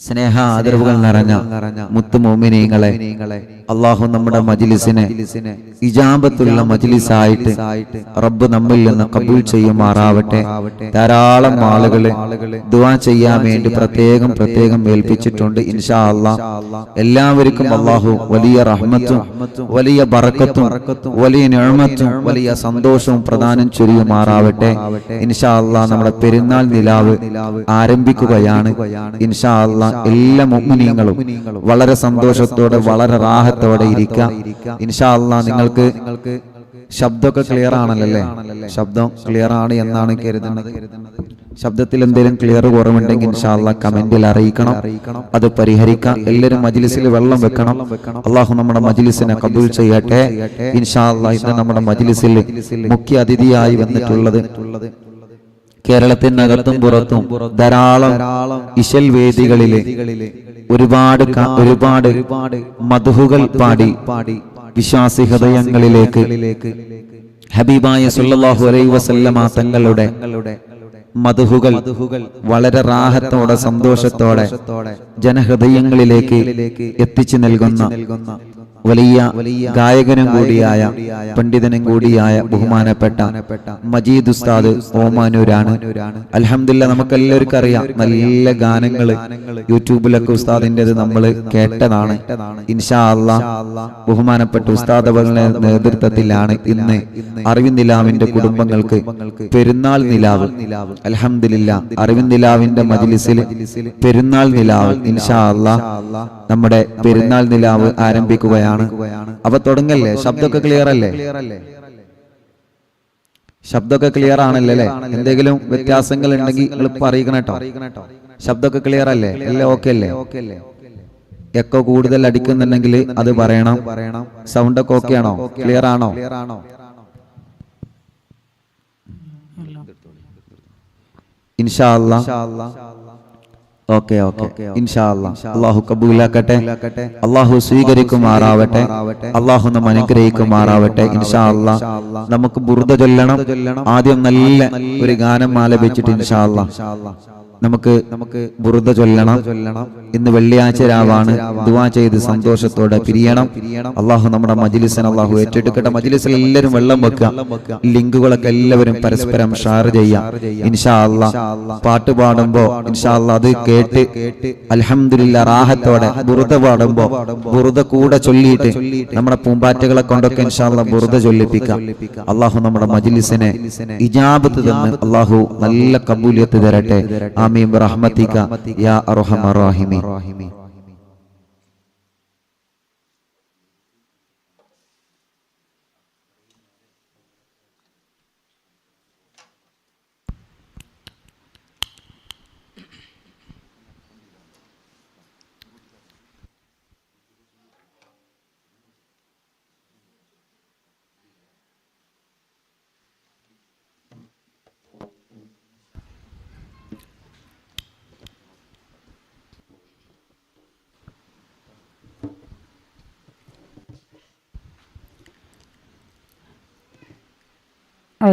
സ്നേഹ ആദരവുകൾ നിറഞ്ഞ മുത്തു മോമിനീങ്ങളെ, അള്ളാഹു നമ്മുടെ മജ്ലിസിനെ ഇജാബത്തുള്ള മജ്ലിസായിട്ട് റബ്ബ് നമ്മിൽ നിന്ന് കബൂൽ ചെയ്യുമാറാവട്ടെ. ധാരാളം ആളുകൾ ദുആ ചെയ്യാൻ വേണ്ടി പ്രത്യേകം ഏൽപ്പിച്ചിട്ടുണ്ട്. ഇൻഷാ അല്ലാഹ് എല്ലാവർക്കും അള്ളാഹു വലിയ റഹ്മത്തും വലിയ ബറക്കത്തും വലിയ നിഅമത്തും വലിയ സന്തോഷവും പ്രദാനം ചെയ്യുമാറാവട്ടെ. ഇൻഷാ അല്ലാഹ് നമ്മുടെ പെരുന്നാൾ നിലാവ് ആരംഭിക്കുകയാണ്. ഇൻഷാ അല്ലാഹ് എല്ലാ മുഅ്മിനീങ്ങളും വളരെ സന്തോഷത്തോടെ വളരെ റാഹത്തോടെ ഇരിക്കുക. ഇൻഷാ അല്ലാഹ് നിങ്ങൾക്ക് ശബ്ദമൊക്കെ ക്ലിയർ ആണല്ലേ? ശബ്ദം ക്ലിയർ ആണ് എന്നാണ് കരുതുന്നത്. ശബ്ദത്തിൽ എന്തെങ്കിലും ക്ലിയർ കുറവുണ്ടെങ്കിൽ ഇൻഷാ അല്ലാഹ് കമന്റിൽ അറിയിക്കണം, അത് പരിഹരിക്കാം. എല്ലാവരും മജ്ലിസിൽ വെള്ളം വെക്കണം. അള്ളാഹു നമ്മുടെ മജ്ലിസിനെ കബൂൽ ചെയ്യട്ടെ. ഇൻഷാ അല്ലാഹ് ഇന്ന് നമ്മുടെ മജ്ലിസിൽ മുഖ്യ അതിഥിയായി വന്നിട്ടുള്ളത് കേരളത്തിനകത്തും പുറത്തും ധാരാളം ഇശൽ വേദികളിലെ ഒരുപാട് മദ്ഹുകൾ പാടി വിശ്വാസി ഹൃദയങ്ങളിലേക്ക് ഹബീബായ സല്ലല്ലാഹു അലൈഹി വസല്ലമ തങ്ങളുടെ മദ്ഹുകൾ വളരെ റാഹത്തോടെ സന്തോഷത്തോടെ ജനഹൃദയങ്ങളിലേക്ക് എത്തിച്ചു നൽകുന്ന വലിയ ഗായകനും കൂടിയായ പണ്ഡിതനും കൂടിയായ ബഹുമാനപ്പെട്ട മജീദ് ഉസ്താദ് ഓമാനൂരാണ്. അൽഹംദുലില്ലാ, നമുക്കെല്ലാവർക്കും അറിയാം, നല്ല ഗാനങ്ങള് യൂട്യൂബിലൊക്കെ ഉസ്താദിൻ്റെത് നമ്മൾ കേട്ടതാണ്. ഇൻഷാ അല്ലാഹ് ബഹുമാനപ്പെട്ട ഉസ്താദ് അവരുടെ നേതൃത്വത്തിലാണ് ഇന്ന് അറിവിൻ നിലാവിന്റെ കുടുംബങ്ങൾക്ക് പെരുന്നാൾ നിലാവ്. അൽഹംദുലില്ലാ, അറിവിൻ നിലാവിന്റെ മജ്ലിസിൽ പെരുന്നാൾ നിലാവ് ഇൻഷാ അല്ലാഹ് നമ്മുടെ പെരുന്നാൾ നിലാവ് ആരംഭിക്കുകയാണ്. അപ്പൊ തുടങ്ങല്ലേ? ശബ്ദമൊക്കെ ക്ലിയർ അല്ലേ? ശബ്ദമൊക്കെ ക്ലിയർ ആണല്ലേ? എന്തെങ്കിലും വ്യത്യാസങ്ങൾ ഉണ്ടെങ്കിൽ എളുപ്പം അറിയിക്കണം കേട്ടോ. ശബ്ദമൊക്കെ ക്ലിയർ അല്ലേ? എല്ലാം ഓക്കെ അല്ലേ? എക്കോ കൂടുതൽ അടിക്കുന്നുണ്ടെങ്കിൽ അത് പറയണം. സൗണ്ട് ഒക്കെ ഓക്കെ ആണോ? ക്ലിയർ ആണോ? ഇൻഷാ അല്ലാഹ് ഓക്കെ ഇൻഷാ അല്ലാഹ് അല്ലാഹു കബൂലാക്കട്ടെ, അല്ലാഹു സ്വീകരിക്കുമാറാവട്ടെ, അല്ലാഹു നമ്മെ അനുഗ്രഹിക്കുമാറാവട്ടെ. ഇൻഷാ അല്ലാഹ് നമുക്ക് ബുർദ ചൊല്ലണം. ആദ്യം നല്ല ഒരു ഗാനം ആലപിച്ചിട്ട് ഇൻഷാ അല്ലാഹ് നമുക്ക് ബുർദ ചൊല്ലണം. ഇന്ന് വെള്ളിയാഴ്ച രാവാണ്. ദുആ ചെയ്ത് സന്തോഷത്തോടെ പിരിയണം. അല്ലാഹു നമ്മുടെ മജ്ലിസിനെ അല്ലാഹു ഏറ്റെടുക്കട്ടെ. മജ്ലിസിൽ എല്ലാവരും വെള്ളം വെക്കുക. ലിങ്കുകളൊക്കെ എല്ലാവരും പരസ്പരം ഷെയർ ചെയ്യാം. ഇൻഷാ അല്ലാഹ് പാട്ട് പാടുമ്പോ ഇൻഷാ അല്ലാഹ് അത് കേട്ട് അൽഹംദുലില്ലാ റാഹത്തോടെ ബുർദ പാടുമ്പോ ബുർദ കൂടെ ചൊല്ലിയിട്ട് നമ്മുടെ പൂമ്പാറ്റകളെ കൊണ്ടൊക്കെ ഇൻഷാ അല്ലാഹ് ബുർദ ചൊല്ലിപ്പിക്കാം. അല്ലാഹു നമ്മുടെ മജ്ലിസിനെ ഇജാബത്ത് തന്ന് അല്ലാഹു നല്ല കബൂലിയത്ത് തരട്ടെ. ആമീൻ ബിറഹ്മതിക യാ അർഹമർ റഹീമീൻ.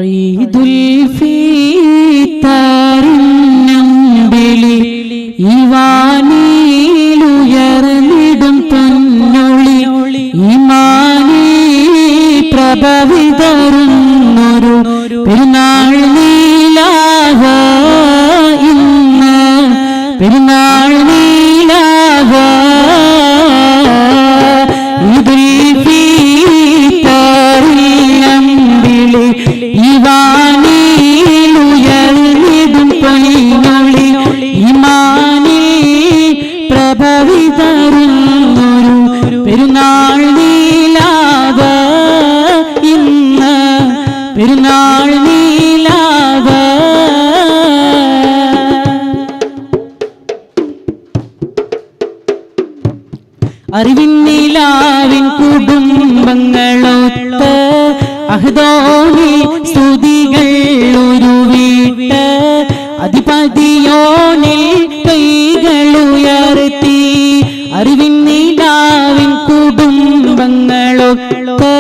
ഈദുൽ ഫിത്തറിന്നമ്പിളി ഈവാനിലുയർന്നിടും പൊന്നൊളി ഈമാനി പ്രഭവിതറുന്നൊരു പെരുന്നാൾ നീലാഹ ഇന്ന് പെരുന്നാൾ നീലാഹ ഈദുൽ ഫിത്തറിന്നമ്പിളി ഈവാനിലുയർന്നിടും പൊന്നൊളി ഈമാനി പ്രഭവിതറുന്നൊരു പെരുന്നാൾ നീലാവ് ഇന്ന് പെരുന്നാൾ നീലാവ്. അറിവിൻ നിലാവിൻ കുടുംബങ്ങളൊത്ത് അഹ്ദോനി സ്തുതികൾ ഉരുവിട്ട് അധിപതിയോനിൽ കൈകളുയർത്തി അറിവിൻ നിലാവിൻ കുടുംബങ്ങളൊത്ത്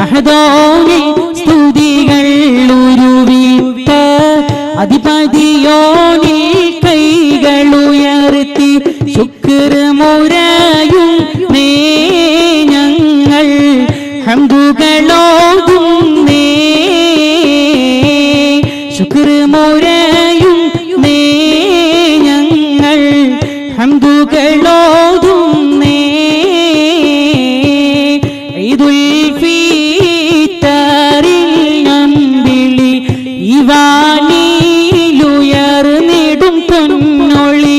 അഹ്ദോനി സ്തുതികൾ ഉരുവിട്ട് അധിപതിയോനിൽ കൈകളുയർത്തി ഹംദുകളോതുന്നേ ഈദുൽ ഫിത്തറിൽ നമ്പിളി ഇവാനിലുയർന്നിടും പൊന്നൊളി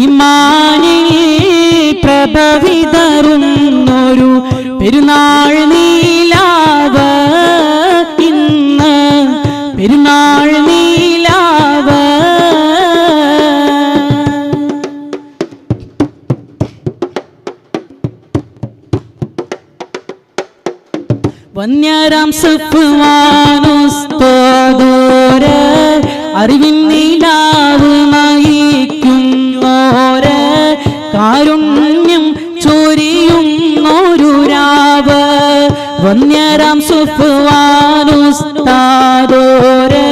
ഇമാനിൽ പ്രഭവിതറുന്നൊരു പെരുന്നാൾ നീലാവ് ഇന്ന് പെരുന്നാൾ നീലാവ് വന്യരാം സഫ്വാനുസ്താദോര് അറിവിൻ നിലാവ് നയിക്കുന്നോര് കാരുണ്യം ചൊരിയുന്നൊരു രാവ് വന്യരാം സഫ്വാനുസ്താദോര്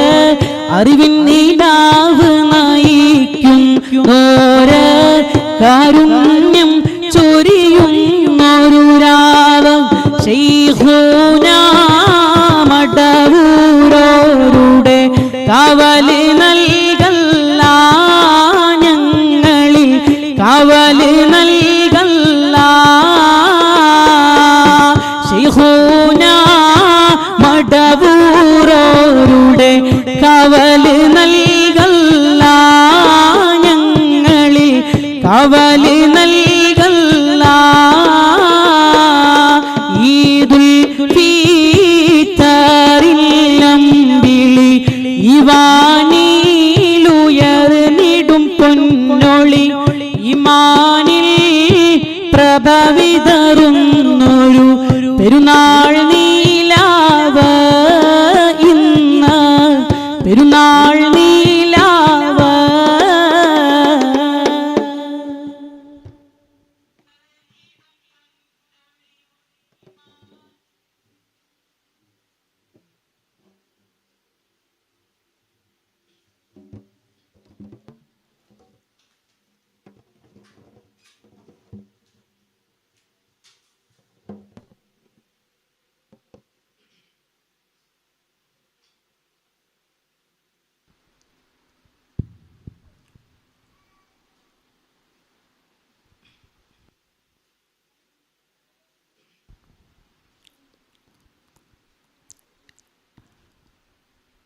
അറിവിൻ നിലാവ് നയിക്കുന്നോര് കാരുണ്യം ചൊരിയുന്നൊരു രാവ് ശൈഖുനാ മടവൂരോരുടെ കാവല് നൽകല്ല ഞങ്ങളിൽ കാവല് നൽകല്ല ശൈഖുനാ മടവൂരോരുടെ കാവല് നൽകല്ല ഞങ്ങളിൽ കാവല് നൽകല്ല ഈദുൽ ഫിത്തറിൽ നമ്പിളി ഇവാനിലുയർന്നിടും പൊന്നൊളി ഇമാനിൽ പ്രഭവിതറുന്നൊരു പെരുന്നാൾ നീലാവ് ഇന്ന് പെരുന്നാൾ നീലാവ്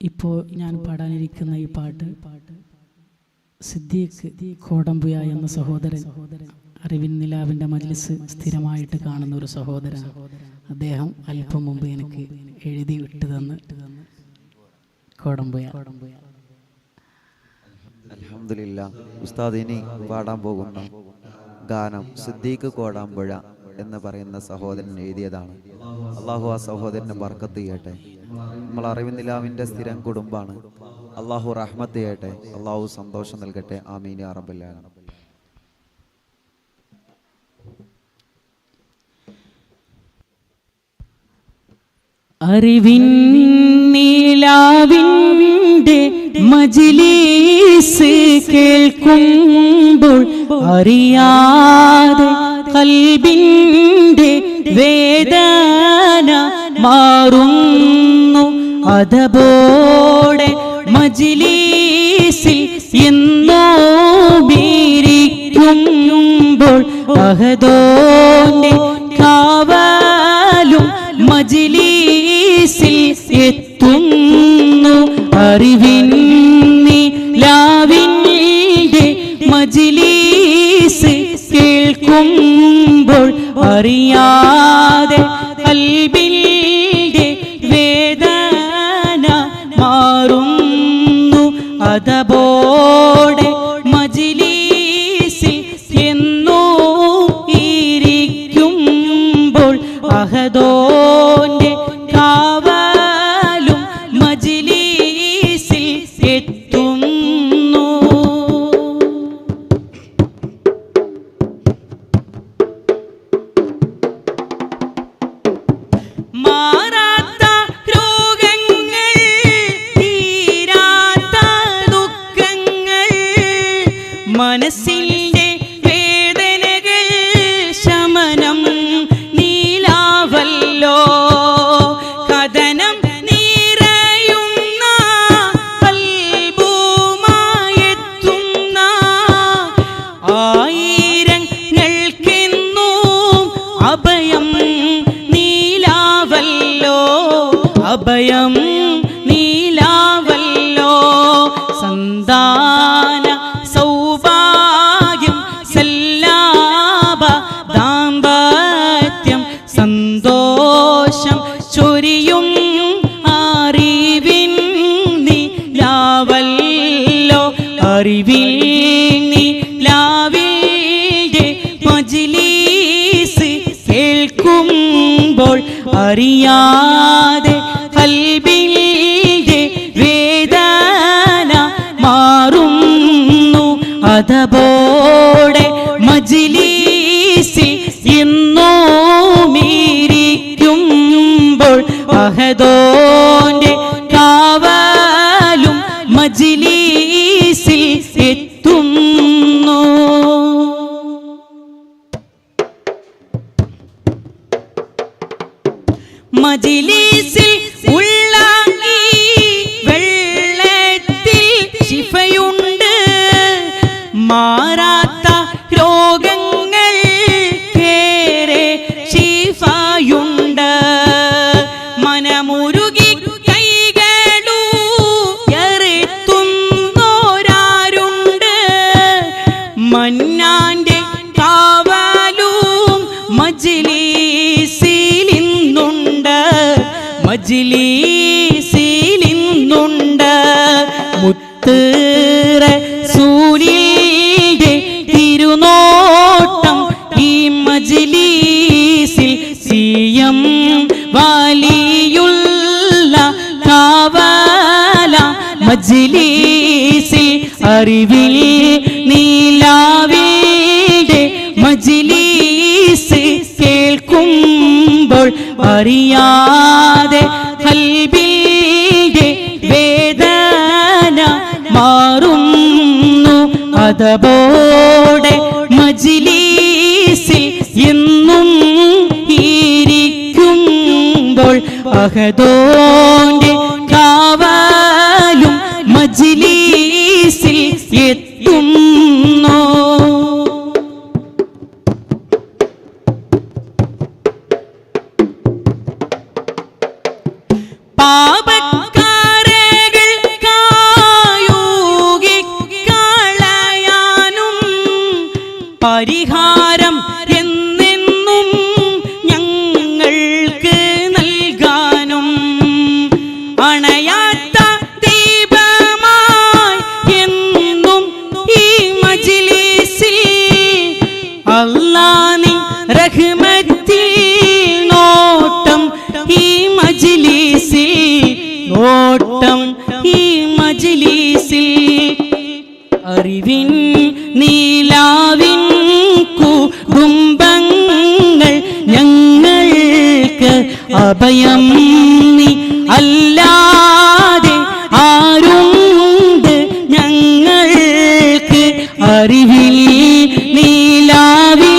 ഇപ്പോൾ ഞാൻ പാടാനിരിക്കുന്ന ഈ പാട്ട് സിദ്ദീഖ് കോടമ്പുയ എന്ന സഹോദരൻ അറിവിൻ നിലാവിൻ്റെ മജ്ലിസ് സ്ഥിരമായിട്ട് കാണുന്ന ഒരു സഹോദരൻ. അദ്ദേഹം അല്പം മുമ്പ് എനിക്ക് എഴുതി വിട്ടു തന്ന് കോടമ്പുയ. അൽഹംദുലില്ലാഹ്. ഉസ്താദ് ഇനി പാടാൻ പോകുന്ന ഗാനം സിദ്ദീഖ് കോടാമ്പുഴ എന്ന് പറയുന്ന സഹോദരൻ എഴുതിയതാണ്. അള്ളാഹു ആ സഹോദരന് ബർക്കത്ത് ചെയ്യട്ടെ. നമ്മൾ അറിവിൻ നിലാവിൻ്റെ സ്ഥിരം കുടുംബാണ്. അള്ളാഹു റഹ്മത്ത് ചെയ്യട്ടെ. അള്ളാഹു സന്തോഷം നൽകട്ടെ. ആമീൻ യാ റബ്ബൽ ആലമീൻ. അറിവിൻ നിലാവിൻ്റെ മജ്‌ലിസ് കേൾക്കുമ്പോൾ അറിയാതെ ഖൽബിൻ്റെ വേദന മാറുന്നു. അതബോടെ മജ്‌ലിസിൽ എന്നോ ബീരിക്കുമ്പോൾ അഹദോന്റെ കാവലും മജ്‌ലിസിൽ എത്തുന്നു. അറിവിൻ നിലാവിൻ്റെ മജ്‌ലിസ് കേൾക്കുമ്പോൾ അറിയാതെ ഖൽബിൻ്റെ വേദന മാറുന്നു. അതബോടെ മജ്‌ലിസിൽ എന്നോ ഇരിക്കുമ്പോൾ അഹദോന്റെ കാവലും മജ്‌ലിസിൽ എത്തുന്നു. അഭയം നീലാവല്ലോ സന്താന സൗഭാഗ്യം സല്ലാപ ദാമ്പത്യം സന്തോഷം ചൊരിയും അറിവിൻ നീലാവല്ലോ അറിവിൻ നീലാവിൻ്റെ മജ്‌ലിസ് കേൾക്കുമ്പോൾ അറിയാതെ ഖൽബിൻ്റെ വേദന മാറുന്നു അതപോടെ മജ്‌ലിസിൽ എന്നോ മീരിക്കുമ്പോൾ അഹദോന്റെ കാവലും മജ്‌ലിസിൽ എത്തുന്നു. മജ്‌ലിസിൽ ഉള്ള ഈ വെള്ളത്തിൽ ശിഫയുണ്ട് മാറാത്ത രോഗങ്ങൾ കേറെ ശിഫയുണ്ട് മനമുരുകി കൈകളുയർത്തുന്നോരാരുണ്ട് മന്നാന്റെ കാവലും മജ്‌ലിസിലിന്നുണ്ട് മജ്‌ലിസിലിന്നുണ്ട് മുത്ത് റസൂലിന്റെ തിരുനോട്ടം ഈ മജ്‌ലിസിൽ സിയം വലിയുള്ള കാവല മജ്‌ലിസിൽ അറിവിൽ നീലാവിന്റെ മജ്‌ലിസ് കേൾക്കുമ്പോൾ അറിയാതെ ഖൽബിന്റെ വേദന മാറുന്നു അതപോടെ മജ്‌ലിസിൽ എന്നും ഇരിക്കുമ്പോൾ അഹദോന്റെ കാവലും മജ്‌ലിസിൽ എത്തുന്നു. പാപക്കാരകൾക്കായൂകിക്കളയാനും പരിഹാരം എന്നെന്നും ഞങ്ങൾക്ക് നൽകാനും അണയാത്ത ദീപമായി എന്നും ഈ മജ്‌ലിസിൽ അല്ലാഹ് നിൻ റഹ്മത്തിൽ നോട്ടം ഈ മജ്‌ലിസിൽ നോട്ടം ഈ മജ്‌ലിസിൽ അറിവിൻ നീലാവിൻ കുടുംബങ്ങൾ ഞങ്ങൾക്ക് അഭയം നീ അല്ലാതെ ആരുണ്ട് ഞങ്ങൾക്ക് അറിവിൽ നീലാവിൻ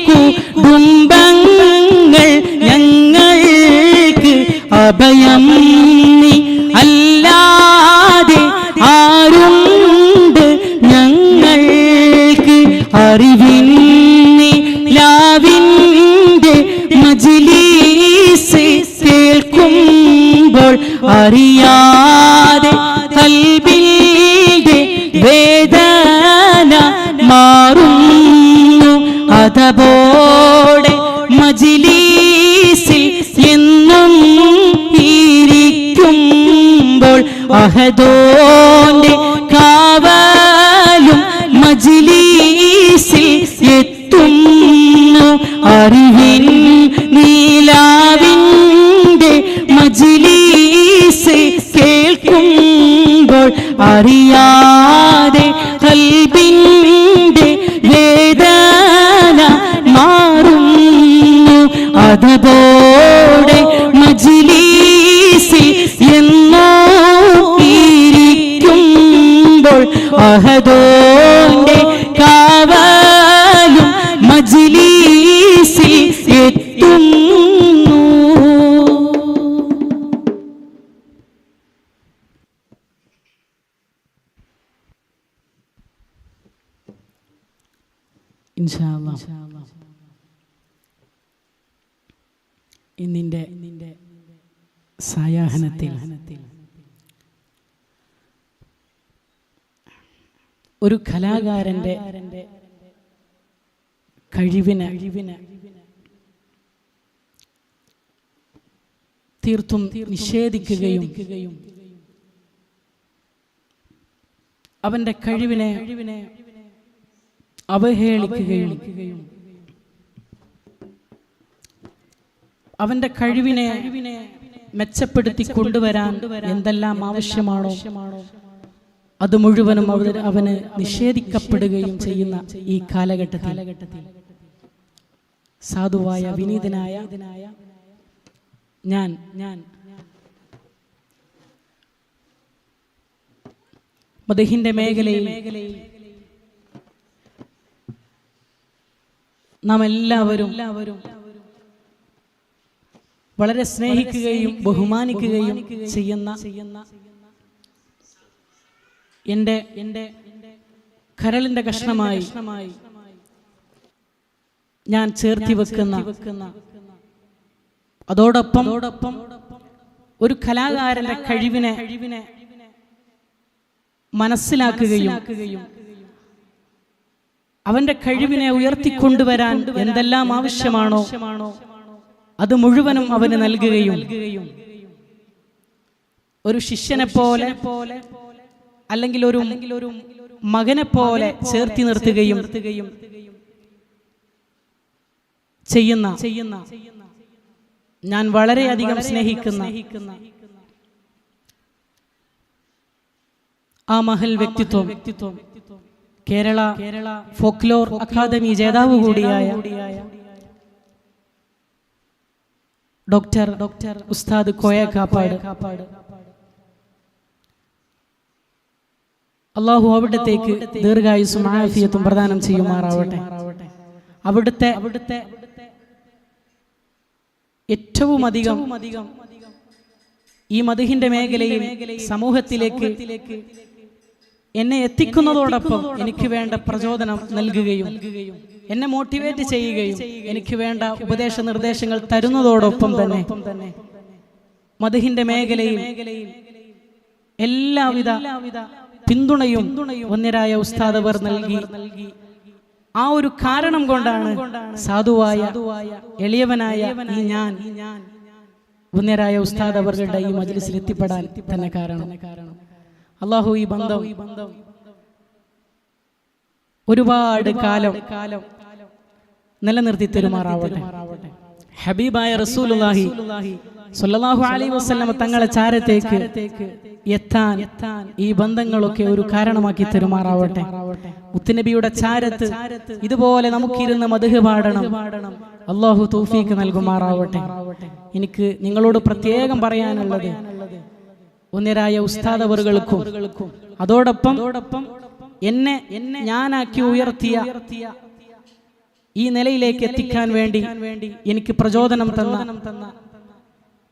കുടുംബങ്ങൾ ഞങ്ങൾക്ക് അഭയം നീ അല്ലാതെ ആരുണ്ട് ഞങ്ങൾക്ക് അറിവിൻ നീലാവിൻ്റെ മജ്‌ലിസ് കേൾക്കുമ്പോൾ അറിയാതെ ഖൽബിൻ്റെ വേദന മാറുന്നു അതപോടെ മജ്‌ലിസിൽ എന്നും ഇരിക്കുമ്പോൾ അഹദോന്റെ കാവലും മജ്‌ലിസിൽ എത്തുന്നു അറിവിൻ നീലാവിൻ്റെ മജ്‌ലിസ് കേൾക്കുമ്പോൾ അറിയാതെ ഖൽബിൻ്റെ വേദന മാറുന്നു അതപോടെ മജ്‌ലിസിൽ എന്നോ ഇരിക്കുമ്പോൾ അഹദോന്റെ കാവലും മജ്‌ലിസിൽ എത്തുന്നു. ഇൻഷാ അല്ലാഹ് ഇന്നിൻ്റെ സായാഹ്നത്തിൽ ഒരു കലാകാരന്റെ കഴിവിനെ തീർത്തും നിഷേധിക്കുകയും അവന്റെ കഴിവിനെ അവഹേളിക്കുകയും അവന്റെ കഴിവിനെ മെച്ചപ്പെടുത്തി കൊണ്ടുവരാൻ എന്തെല്ലാം ആവശ്യമാണോ അത് മുഴുവനും അവന് നിഷേധിക്കപ്പെടുകയും ചെയ്യുന്ന ഈ കാലഘട്ടത്തിൽ സാധുവായ വിനീതനായ ഞാൻ മദ്ഹിന്റെ മേഖലയിൽ നാം എല്ലാവരും വളരെ സ്നേഹിക്കുകയും ബഹുമാനിക്കുകയും ചെയ്യുന്ന എന്റെ കരളിന്റെ കഷ്ണമായി ഞാൻ ചേർത്തി വെക്കുന്ന അതോടൊപ്പം ഒരു കലാകാരന്റെ കഴിവിനെ മനസ്സിലാക്കുകയും അവന്റെ കഴിവിനെ ഉയർത്തിക്കൊണ്ടുവരാൻ എന്തെല്ലാം ആവശ്യമാണോ അത് മുഴുവനും അവന് നൽകുകയും ഒരു ശിഷ്യനെ പോലെ അല്ലെങ്കിൽ ഒരു മകനെ പോലെ ചേർത്തി നിർത്തുകയും ചെയ്യുന്ന ഞാൻ വളരെയധികം സ്നേഹിക്കുന്ന ആ മഹൽ വ്യക്തിത്വം കേരള ഫോക്ലോർ അക്കാദമി ജേതാവ് കൂടിയായ ഡോക്ടർ ഉസ്താദ് കോയ കാപ്പാട്. അള്ളാഹു അവിടത്തേക്ക് ദീർഘായുസ്സും ആഫിയത്തും പ്രദാനം ചെയ്യുമാറാവട്ടെ. അവിടുത്തെ ഏറ്റവും അധികം ഈ മദ്ഹിന്റെ മേഖലയിൽ സമൂഹത്തിലേക്ക് എന്നെ എത്തിക്കുന്നതോടൊപ്പം എനിക്ക് വേണ്ട പ്രചോദനം നൽകുകയും എന്നെ മോട്ടിവേറ്റ് ചെയ്യുകയും എനിക്ക് വേണ്ട ഉപദേശ നിർദ്ദേശങ്ങൾ തരുന്നതോടൊപ്പം തന്നെ മദ്ഹിന്റെ മേഖലയിൽ എല്ലാവിധ പിന്തുണയും ഒന്നരായ ഉസ്താദ് അവർ നൽകി. ആ ഒരു കാരണം കൊണ്ടാണ് സാധുവായ എളിയവനായ ഈ ഞാൻ ഒന്നരായ ഉസ്താദ് അവരുടെ ഈ മജ്ലിസിൽ എത്തിപ്പെടാൻ തന്നെ കാരണം. അള്ളാഹു ഈ ബന്ധം ഒരുപാട് കാലം നിലനിർത്തി തരുമാറാവട്ടെ. ഹബീബായ റസൂലുള്ളാഹി സ്വല്ലല്ലാഹു അലൈഹി വസല്ലം തങ്ങളെ ചാരത്തേക്ക് എത്താൻ ഈ ബന്ധങ്ങളൊക്കെ ഒരു കാരണമാക്കി തരുമാറാവട്ടെ. മുത്തുനബിയുടെ ചാരത്ത് ഇതുപോലെ നമുക്കിരുന്ന് മദ്ഹ് പാടണം. അല്ലാഹു തൗഫീഖ് നൽകുമാറാവട്ടെ. എനിക്ക് നിങ്ങളോട് പ്രത്യേകം പറയാനുള്ളത് ഒന്നരായ ഉസ്താദ് അവറുകൾക്കും അതോടൊപ്പം എന്നെ ഞാനാക്കി ഉയർത്തിയ ഈ നിലയിലേക്ക് എത്തിക്കാൻ വേണ്ടി എനിക്ക് പ്രചോദനം തന്ന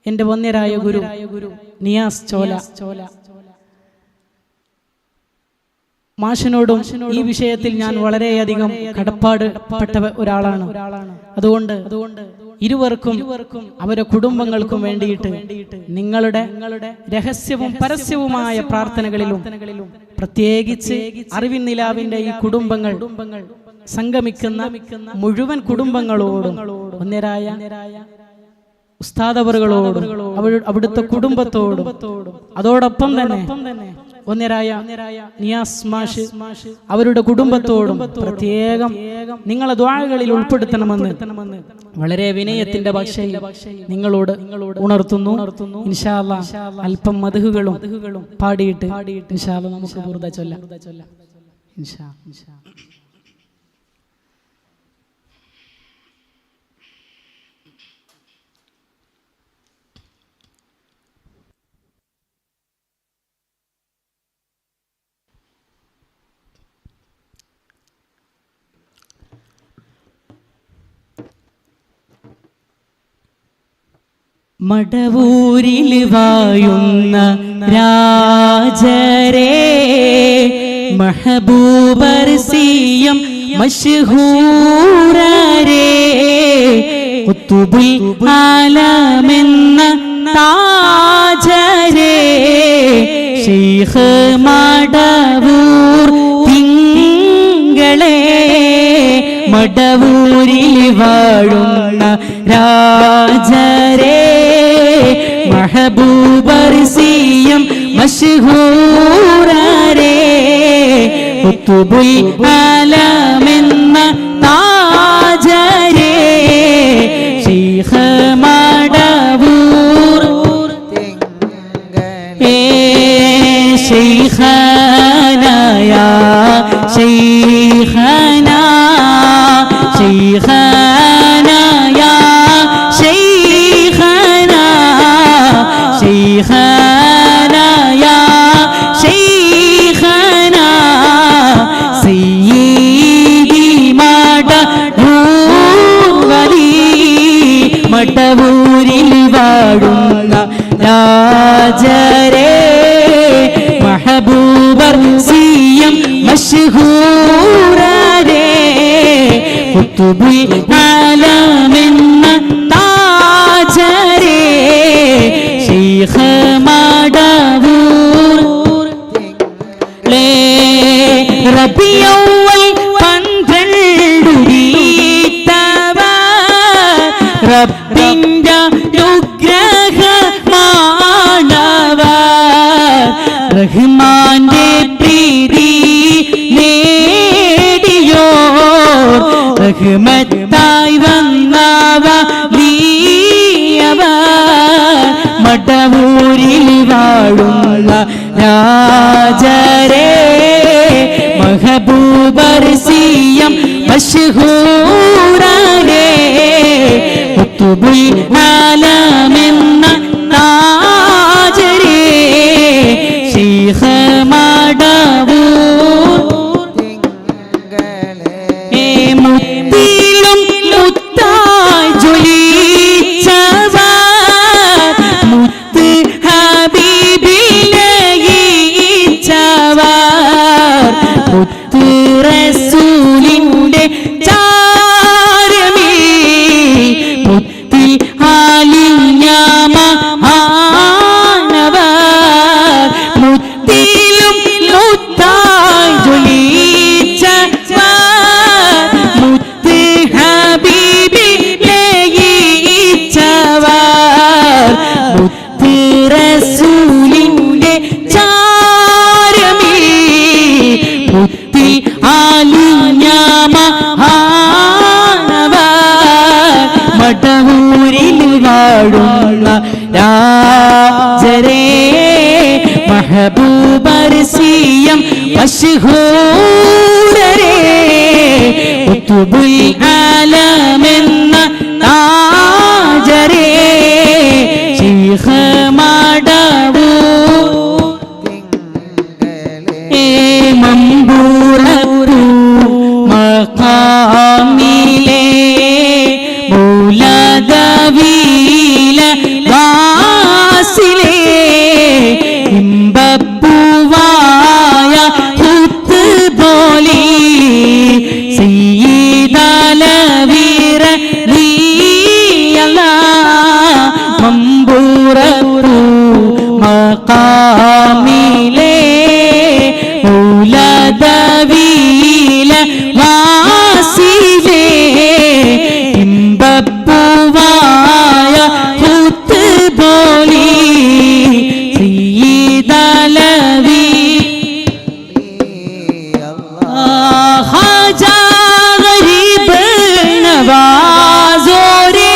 എന്റെ വന്യരായ ഗുരു നിയാസ് ചോല മാഷിനോടും ഈ വിഷയത്തിൽ ഞാൻ വളരെയധികം കടപ്പാടുപ്പെട്ട ഒരാളാണ്. അതുകൊണ്ട് ഇരുവർക്കും അവരുടെ കുടുംബങ്ങൾക്കും വേണ്ടിയിട്ട് നിങ്ങളുടെ രഹസ്യവും പരസ്യവുമായ പ്രാർത്ഥനകളിലും പ്രത്യേകിച്ച് അറിവിൻ നിലാവിന്റെ ഈ കുടുംബങ്ങൾ സംഗമിക്കുന്ന മുഴുവൻ കുടുംബങ്ങളോടും ഒന്നരായ ഉസ്താദവറുകളോടും അവിടുത്തെ കുടുംബത്തോടും അതോടൊപ്പം തന്നെ ഒന്നരായ നിയാസ് മാഷ് അവരുടെ കുടുംബത്തോടും പ്രത്യേകം നിങ്ങളെ ദുആകളിൽ ഉൾപ്പെടുത്തണമെന്ന് വളരെ വിനയത്തിന്റെ ഭാഷയിൽ നിങ്ങളോട് ഉണർത്തുന്നു. ഇൻഷാ അല്ലാഹ് അല്പം മദ്ഹുകളും പാടിയിട്ട് ഇൻഷാ അല്ലാഹ് നമുക്ക് ബുർദ ചൊല്ലാം. ഇൻഷാ മടവൂരിൽ വായുന്ന രാജരേ മഹബൂബർ സിയം മശ്ഹൂരരേ കുത്തുബുൽ ആലമെന്ന താജരേ ശൈഖ് മടവൂർ തിങ്കളേ മടവൂരിൽ വാഴുന്ന രാജരേ മഹബൂബർസിയം മശ്ഹൂരരേ കുത്തുബുൽ ആലമെന്ന താജരേ ശൈഖ് മടവൂർ ശൈഖനാ യാ ശൈഖനാ ശൈഖനാ യാ ശൈഖനാ ശൈഖനാ യാ ശൈഖനാ സയ്യിദി മടവൂർ വലി മടവൂരിൽ വാഴുന്ന രാജരേ മഹബൂബർസിയം മശ്ഹൂരരേ കുത്തുബുൽ ആലമെന്ന താജരേ ശൈഖ് മടവൂർ റബിയൗവൽ 12 റബ്ബിന്റെ അനുഗ്രഹമാണവർ റഹ്മാന്റെ പ്രീതി നേടിയോ റഹ്മത്തായി വന്നവർ മടവൂരിൽ വാഴുന്ന രാജരേ മഹബൂബർസിയം മശ്ഹൂരരേ കുത്തുബുൽ ആലമെന്ന താജരേ ശൈഖ് മടവൂർ മുത്തിലും മുത്തായി ജ്വലിച്ചവർ മുത്ത് ഹബീബിനെ ഈച്ചവർ മുത്ത് റസൂലിന്റെ ചാരമേ മുത്തി ആലിന്യമഹാനവർ മുത്തിലും മുത്തായി ജ്വലിച്ചവർ മുത്ത് ഹബീബിനെ ഈച്ചവർ മുത്ത് റസൂലിന്റെ ചാരമേ മുത്തി ആലിന്യമഹാനവർ മടവൂരിൽ വാഴുന്ന രാജരേ മഹബൂബർസിയം മശ്ഹൂരരേ കുത്തുബുൽ ആലമെന്ന താജരേ ശൈഖ് മടവൂർ മമ്പൂറത്തു മഖാമിലെ മൗലദവീല വാസിലേ ഇമ്പപ്പൂവായ ഹുത്ത് പോലി സയ്യിദാലവീര നീയല്ലാ മമ്പൂറത്തു മഖാമിലെ മൗലദവീല വാസിലേ ഇമ്പപ്പൂവായ ഹുത്ത് പോലി സയ്യിദാലവീ ഖാജാ ഗരീബ് നവാസോരേ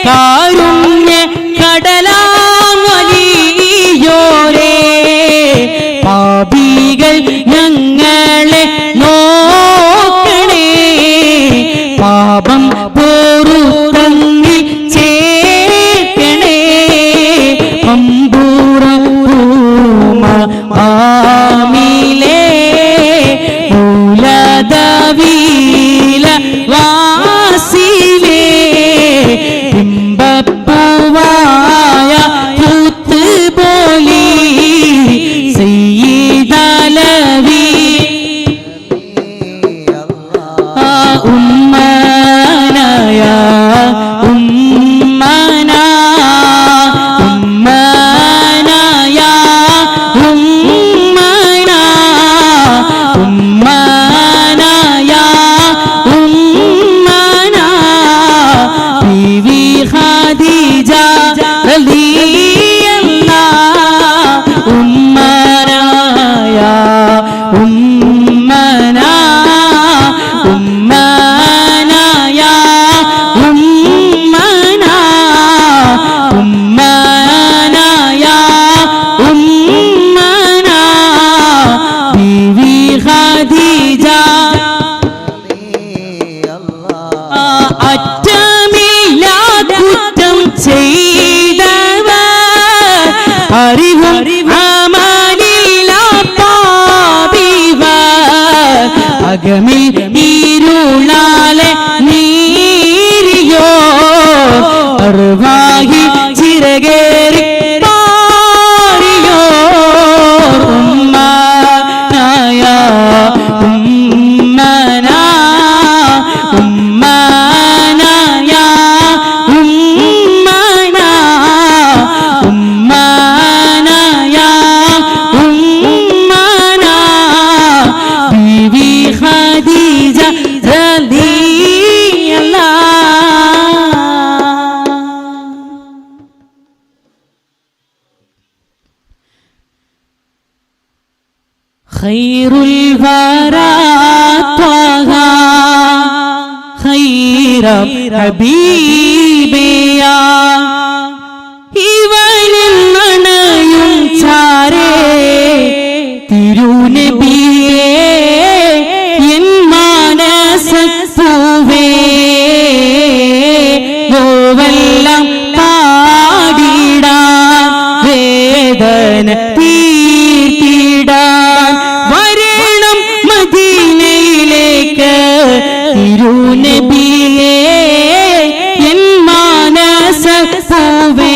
കാരുണ്യ കടലാമലിയോരേ പാപികൾ ഞങ്ങളെ നോക്കണേ പാപം പോറുതങ്ങി ചേർക്കണേ ആമിലേ മൂലദവീല വാസിലേ ബിംബപ്പൂവായ ഹുത്ത് പോലി സയ്യിദാലവീ ഉമ്മനായ അറ്റമില്ലാ കുറ്റം ചെയ്തവർ അറിവും അമലില്ലാ പാപിവർ അകമിൽ ഇരുളാലെ നീരിയോ അർവാഹി ചിറകേറി പാറിയോ ഉമ്മനായ ഉമ്മനാ ഉമ്മനായ ഉമ്മനാ ഉമ്മനായ ഉമ്മനാ ബീവി ഖദീജ خير الورى طه خير حبيبيا ഇവനിൽ നനയും ചാരേ തിരുനബിയേ എൻ മാനസപ്പൂവേ നോവെല്ലാം പാടിടാൻ വേദന തീർത്തിടാൻ വരണം മദീനയിലേക്ക് തിരുനബിയേ എൻ മാനസപ്പൂവേ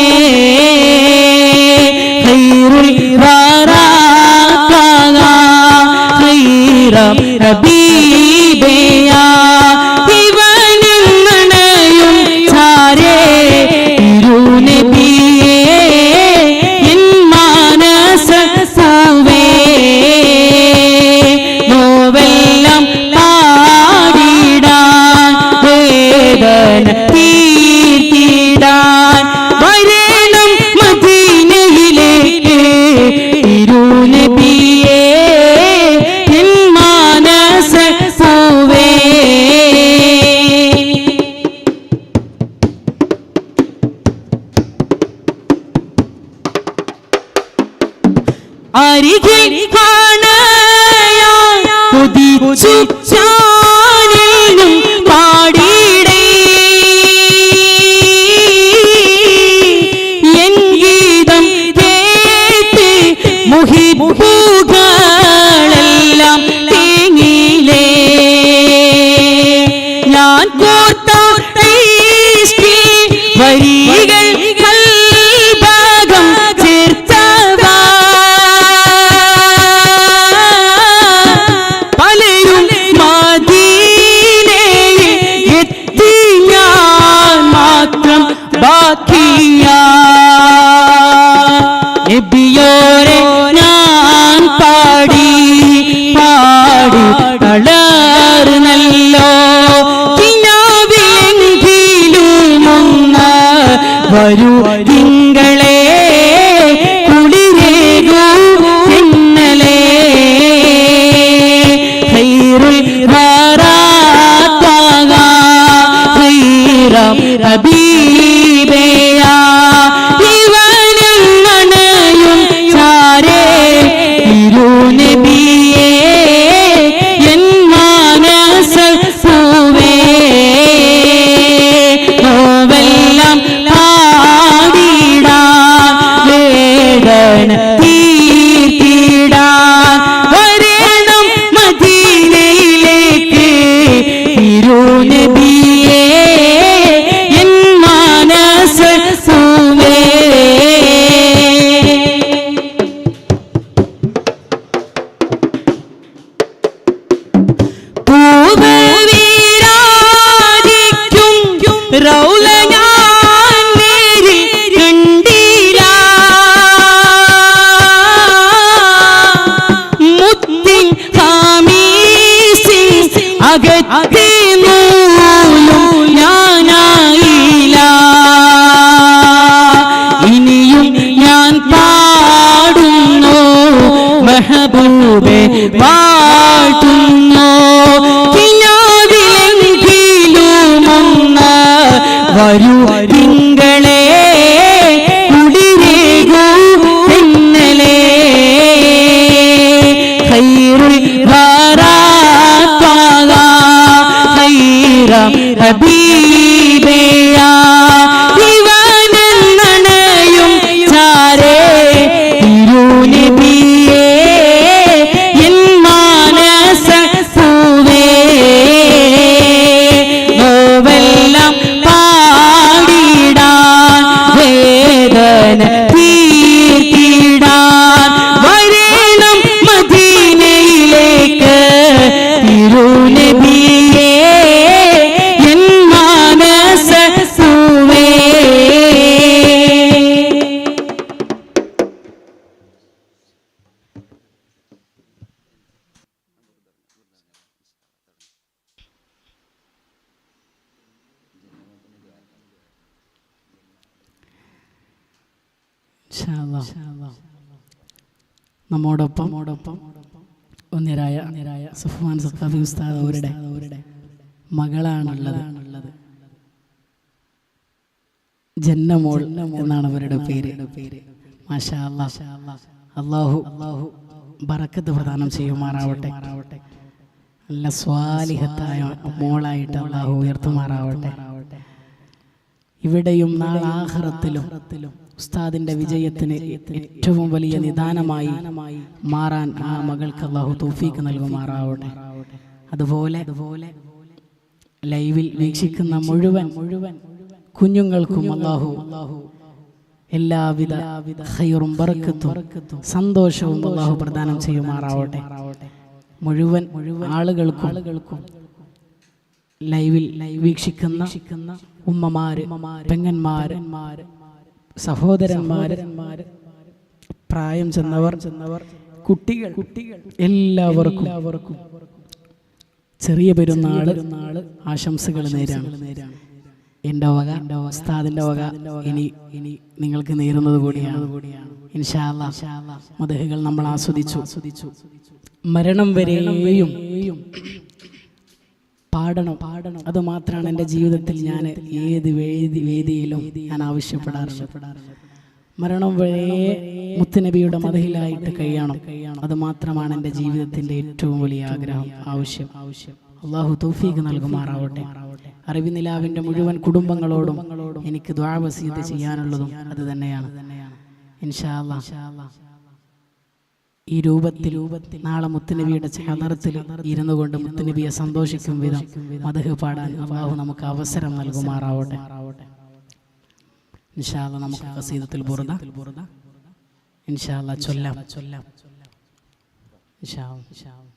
ഖൈറുൽ വറാ ഖൈറ ഹബീബിയാ ഇവനിൽ നനയും ചാരേ തിരുനബിയേ എൻ മാനസപ്പൂവേ നോവെല്ലാം പാടിടാൻ വേദന തീർത്തിടാൻ വരണം മദീനയിലേക്ക് തിരുനബിയേ എൻ മാനസപ്പൂവേ അരികിൽ കാണാൻ കൊതിച്ചു ചാനിലും പാടിയിടേ എൻ ഗീതം കേട്ട് മുഹിബുകളെല്ലാം തേങ്ങിലേ ഞാൻ കോർത്ത വരികൾ കൽഭാഗം ചേർത്തവ പലരും മദീനയിൽ എത്തി ഞാൻ മാത്രം ബാക്കിയാ നബിയോരെ ഞാൻ പാടി പാടി തളർന്നല്ലോ കിനാവിലെങ്കിലുമൊന്ന് വരൂ തിങ്കളെ കുളിരേകൂ എന്നലേ ഖൈറുൽ വറാ ത്വഹ ഖൈറ ഹബീബിയാ ഇവനിൽ നനയും ചാരേ തിരുനബിയേ എൻ മാനസപ്പൂവേ നോവെല്ലാം പാടിടാൻ വേദന തീർത്തിടാൻ വരണം മദീനയിലേക്ക് തിരുനബിയേ എൻ മാനസപ്പൂവേ പൂവ് വിരാജിക്കും റൗള ഞാൻ നേരിൽ കണ്ടില്ല മുത്തിൻ ഖമീസിൻ അകത്തെ നൂലും ഞാനായില്ല ഇനിയും ഞാൻ പാടുന്നു മെഹബൂബെ പാടുന്നു കിനാവിലെങ്കിലുമൊന്ന് വരൂ തിങ്കളെ കുളിരേകൂ എന്നലേ ഖൈറുൽ വറാ ത്വഹ ഖൈറ ഹബീബിയാ നമ്മോടൊപ്പം ഒന്നിരായ സഫ്വാൻ സഖാഫി ഉസ്താദ് അവരുടെ മകളാണുള്ളത്. ജന്നമോൾ എന്നാണ് അവരുടെ പേര്. മാഷാ അല്ലാഹ്. അല്ലാഹു ബറക്കത്ത് പ്രദാനം ചെയ്യുമാറാവട്ടെ. നല്ല സ്വാലിഹത്തായ മോളായിട്ട് അല്ലാഹു ഉയർത്തുമാറാവട്ടെ. ഇവിടെയും നാളെ ആഖിറത്തിലും ഉസ്താദിന്റെ വിജയത്തിന് ഏറ്റവും വലിയ നിദാനമായി മാറാൻ ആ മകൾക്ക് അല്ലാഹു തൗഫീഖ് നൽകുമാറാവട്ടെ. അതുപോലെ ലൈവിൽ വീക്ഷിക്കുന്ന മുഴുവൻ കുഞ്ഞുങ്ങൾക്കും അല്ലാഹു എല്ലാവിധ ഖൈറും ബറക്കത്തും സന്തോഷവും അല്ലാഹു പ്രദാനം ചെയ്യുമാറാവട്ടെ. മുഴുവൻ ആളുകൾക്കും ലൈവിൽ വീക്ഷിക്കുന്ന ഉമ്മമാര്, പെങ്ങന്മാര്, സഹോദരന്മാര്, പ്രായം ചെന്നവർ, കുട്ടികൾ എല്ലാവർക്കും ചെറിയ പെരുന്നാള് ആശംസകൾ നേരാണ്. എൻ്റെ വക, ഉസ്താദിന്റെ വക ഇനി നിങ്ങൾക്ക് നേരുന്നത് കൂടിയാണ്. ഇൻഷാ അല്ലാഹ് മദ്ഹുകൾ നമ്മൾ ആസ്വദിച്ചു. മരണം വരെയും പാടണം. അത് മാത്രമാണ് എൻ്റെ ജീവിതത്തിൽ ഞാൻ ഏത് വേദിയിലും ഞാൻ ആവശ്യപ്പെടാറുള്ളത്. മരണം വരെ മുത്തുനബിയുടെ മദ്ഹിലായിട്ട് കഴിയണം. അത് മാത്രമാണ് എൻ്റെ ജീവിതത്തിൻ്റെ ഏറ്റവും വലിയ ആഗ്രഹം, ആവശ്യം. അല്ലാഹു തൗഫീഖ് നൽകുമാറാവട്ടെ. അറബി നിലാവിൻ്റെ മുഴുവൻ കുടുംബങ്ങളോടും എനിക്ക് ദുആ വസിയത്ത് ചെയ്യാനുള്ളതും അത് തന്നെയാണ്. ഇൻഷാ അല്ലാഹ് ഈ രൂപത്തിൽ നാളെ മുത്തുനബിയുടെ ഹദറത്തിൽ ഇരുന്നു കൊണ്ട് മുത്തുനബിയെ സന്തോഷിക്കും വിധം മദ്ഹ് പാടാൻ അല്ലാഹു നമുക്ക് അവസരം നൽകുമാറാവട്ടെ. ഇൻഷാ അല്ലാഹ് നമുക്ക് ഖസീദത്തുൽ ബുർദ ഇൻഷാ അല്ലാഹ് ചൊല്ലാം. ഇൻഷാ അല്ലാഹ്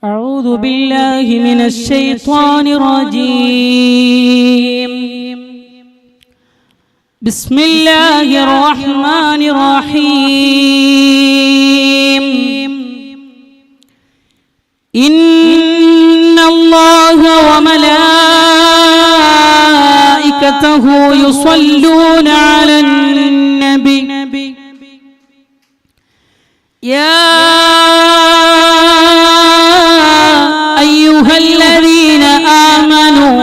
أعوذ بالله من الشيطان الرجيم. بسم الله الرحمن الرحيم. إن الله وملائكته يصلون على النبي يا أيها الذين آمنوا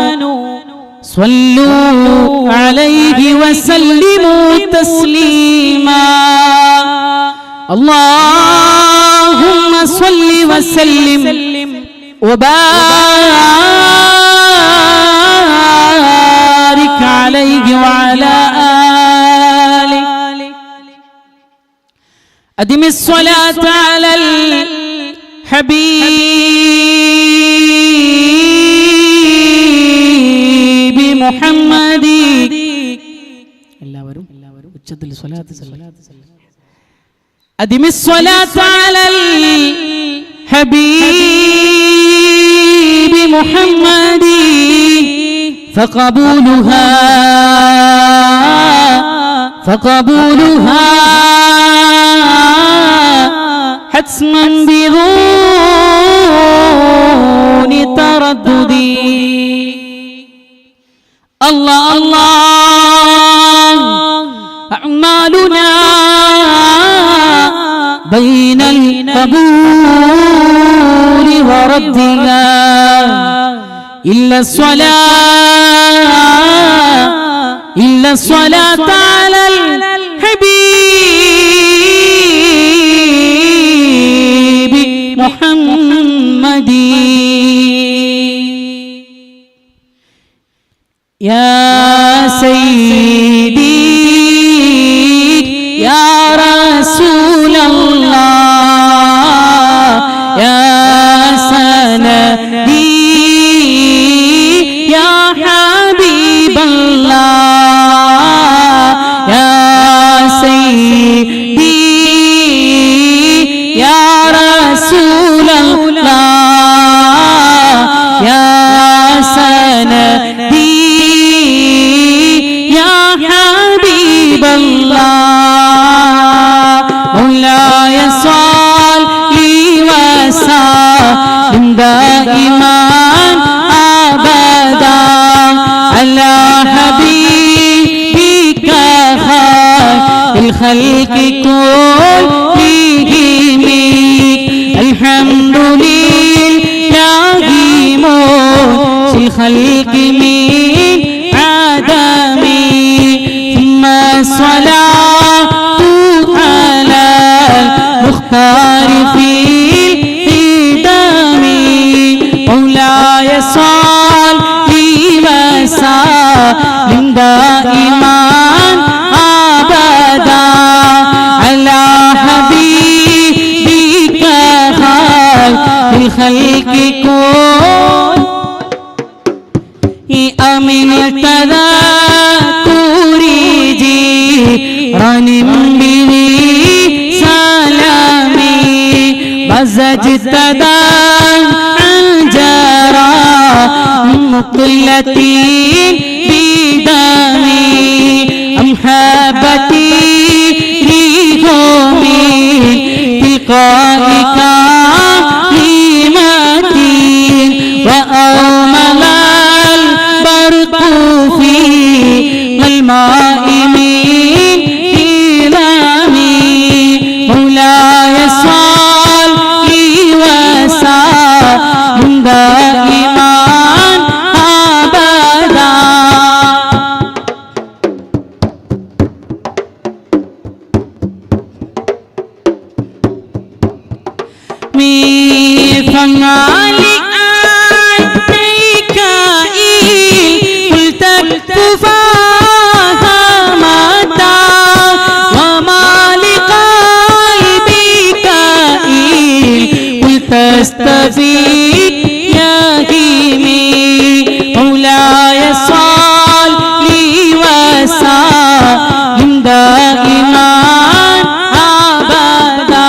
صلوا عليه وسلموا تسليما. اللهم صل وسلم وبارك عليه وعلى آله. أدم الصلاة على الحبيب محمد. എല്ലാവരും ഉച്ചത്തിൽ സ്വലാത്ത് أدم الصلاة على الحبيب محمد فقبولها حتما بدون تردد. الله الله أعمالنا بين القبول وردها إلا الصلاة على الحبيب محمد. يا سيدي يا رسول الله يا سندي يا حبيب الله يا سيدي يا رسول الله يا سندي يا حبيب الله مولاي صل الخلق كلهم الحمد لله موت الخلق من عدم ثم الصلاة على المختار في القدم مولاي صل وسلم دائما أبدا على حبيبك خير الخلق كل أمن التذكر جيران به سلامي بزجتدى جرى مقلة بدمي أمحبتي لقومي تلقائك لمتي وأومل البرق في الماء من إلامي مولاي صل وسلم دائما أبدا فنالي أعطيك قلت تفاهمتا وما لقلبك قلت استفيد يا هيمي مولاي صل وسلم دائما أبدا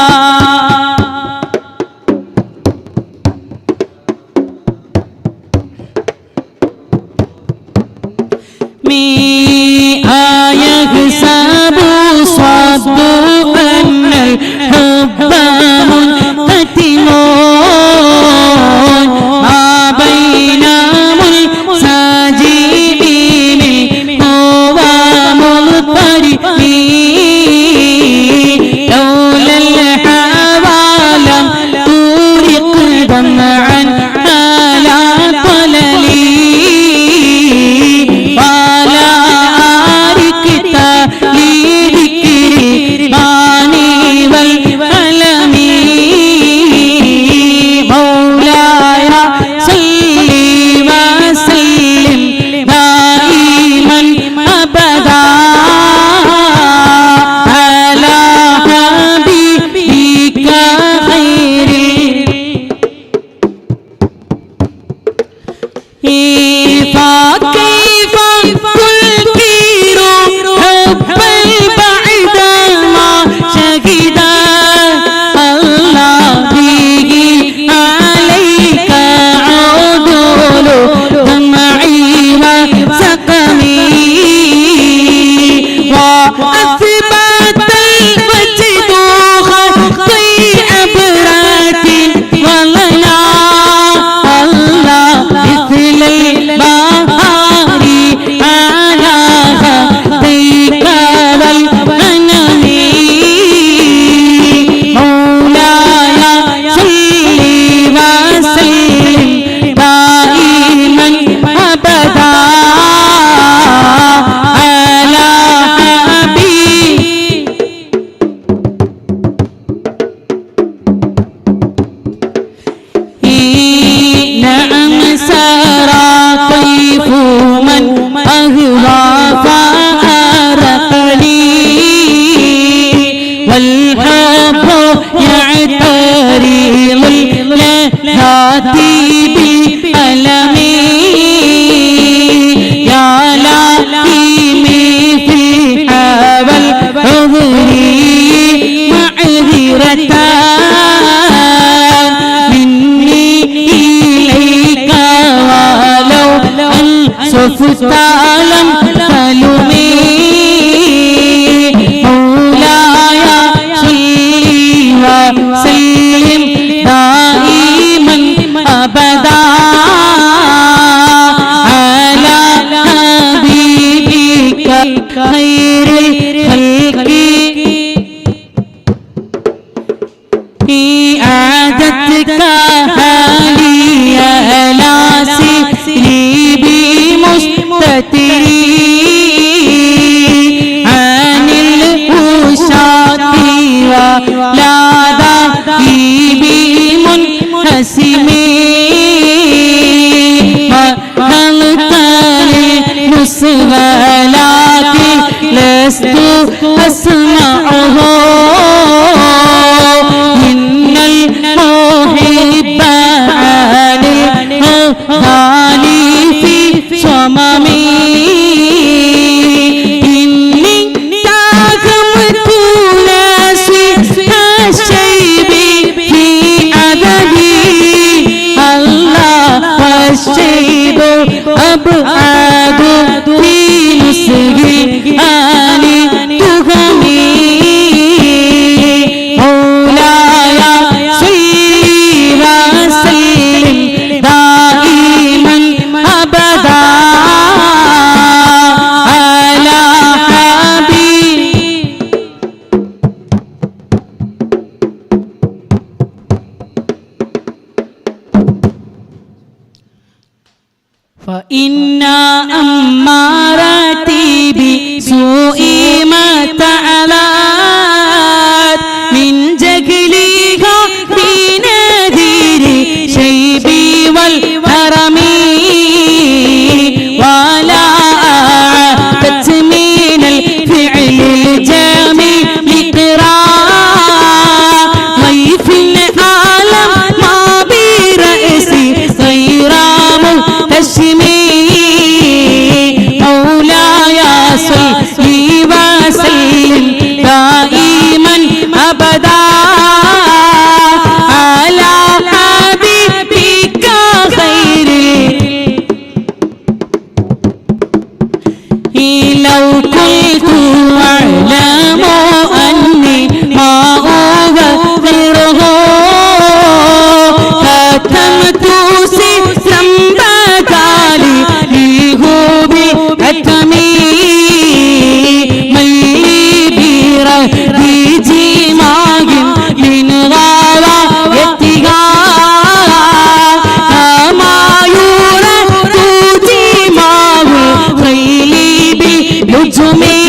يحسب صد أن الحب منقتم ما بين منسجمين هو مضطرب لولا الهوى لم تورق دمعا على طللي فستالم فلمي مولاي صلي وسلم دائما أبدا على حبيبك خير الخلق أسمي وخلقني نصبا لكن لست أسمعه إن المحب عن الغالي في صممي إني تاكمت ناسي الشيب في عددي الله والشيب أبعد في نسجي آلي تغمي مولاي صل وسلم دائما أبدا على حبيب فإن أمارتي بسوء ما تعلات من جهلها بنذير شيبي والهرم ولا أعدت من الفعل الجميل إقرار ضيف العالم ما برأسي غير مهتشمي مولاي صل وسلم دائما أبدا على حبيبك خير لو كنت أعلم أني ما أغفره ختمت سترا بدالي لهوب أتمي ميلي برهدي جماع من غوايتها كما يرد جماع الخيل بلجمي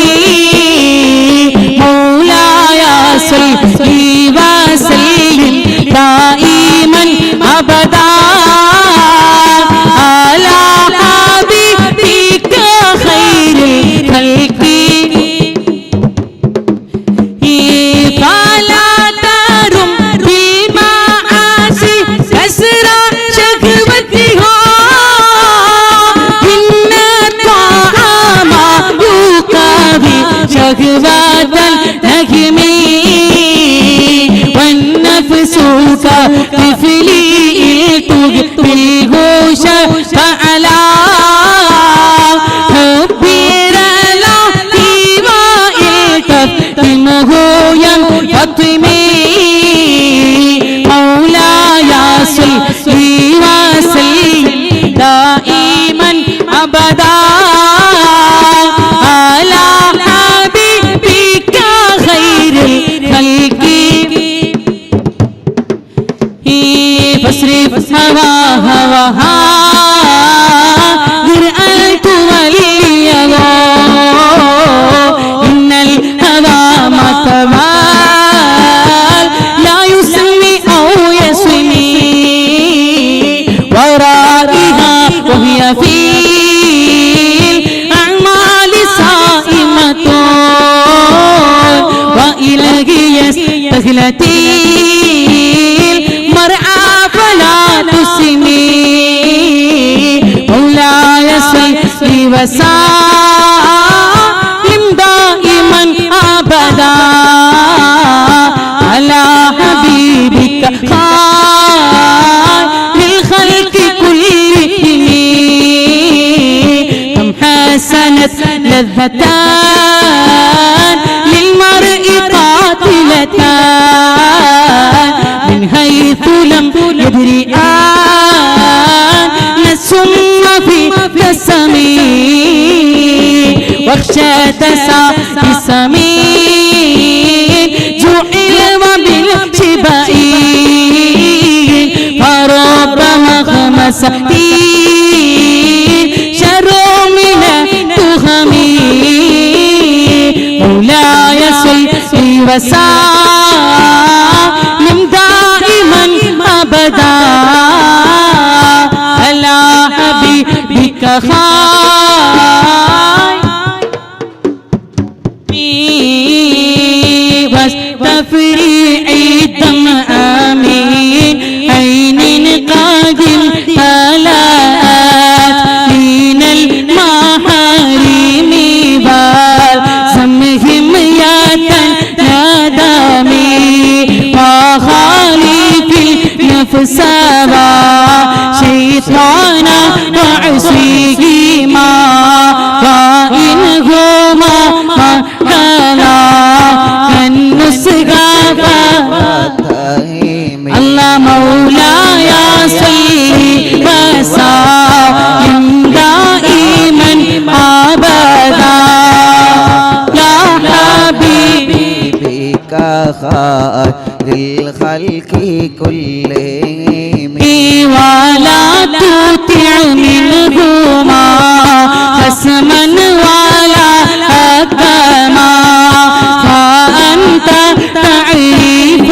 مولاي صل وسلم دائما أبدا على حبيبك خير الخلق فلا ترم بالمعاصي أسرى شهوتها إن الطعام يقاوي شهوة النهم والنفس كطفلي تغفله فعلا كبر له إنه ينفطمي مولاي صل وسلم دائما أبدا على حبيبك خير الخلق فاصرف هواها غرأت وليه إن الهوى ما تمال لا يسمي أو يسمي ورائها وهي في الأعمال صائمة وإليه يستهلتي المرعى فلا تسمي مولاي صل وسلم دائما أبدا على حبيبك خير للخلق كلهم كم حسنت لذتان للمرء قاتلتان من حيث لم يدري السم في جسمي واخشى بسمين جعل وبالشبائين فربما خمسين شر من تهمين مولاي صل وسلم دائما أبدا بالسخاء واستفريع الدمع من عين قد امتلأت من المحارم والزمهم يتنادمي وخالف النفس وشيطانا وعصيهما وإنهما مكلا كالنسغا الله مولاي صل وسلم دائما أبدا يا حبيبي خير الخلق كلهم ولا تطع منهما خصما ولا حكما فأنت تعرف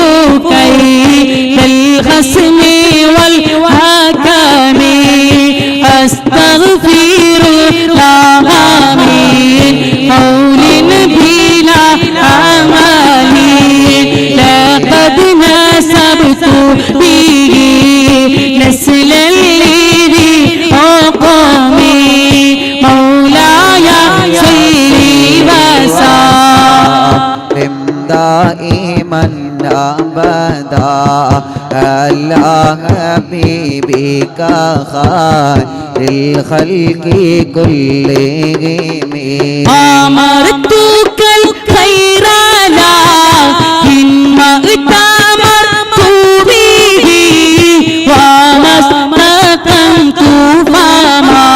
كيد الخصم والحكم أستغفر الله من قول بلا عمل لقد نسبت به نسلا لذي أقومي مولاي صل وسلم دائما أبدا على حبيبك خير الخلق كلهم أمرتك الخير لكن ما اتمرت به وما استقمت فما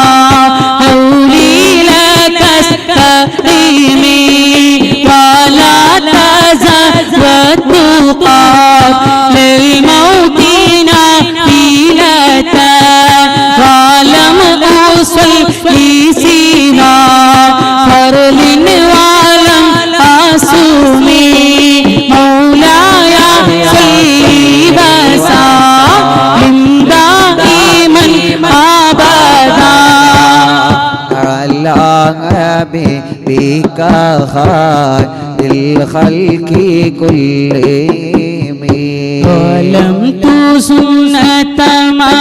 قولي لك استقيمي ولا تزودت قد للموت نافلة ولم أوصل لسوى فرل ولم أصومي مولاي صل وسلم دائما أبدا على حبيبك خير الخلق كلهم ولم تسنة ما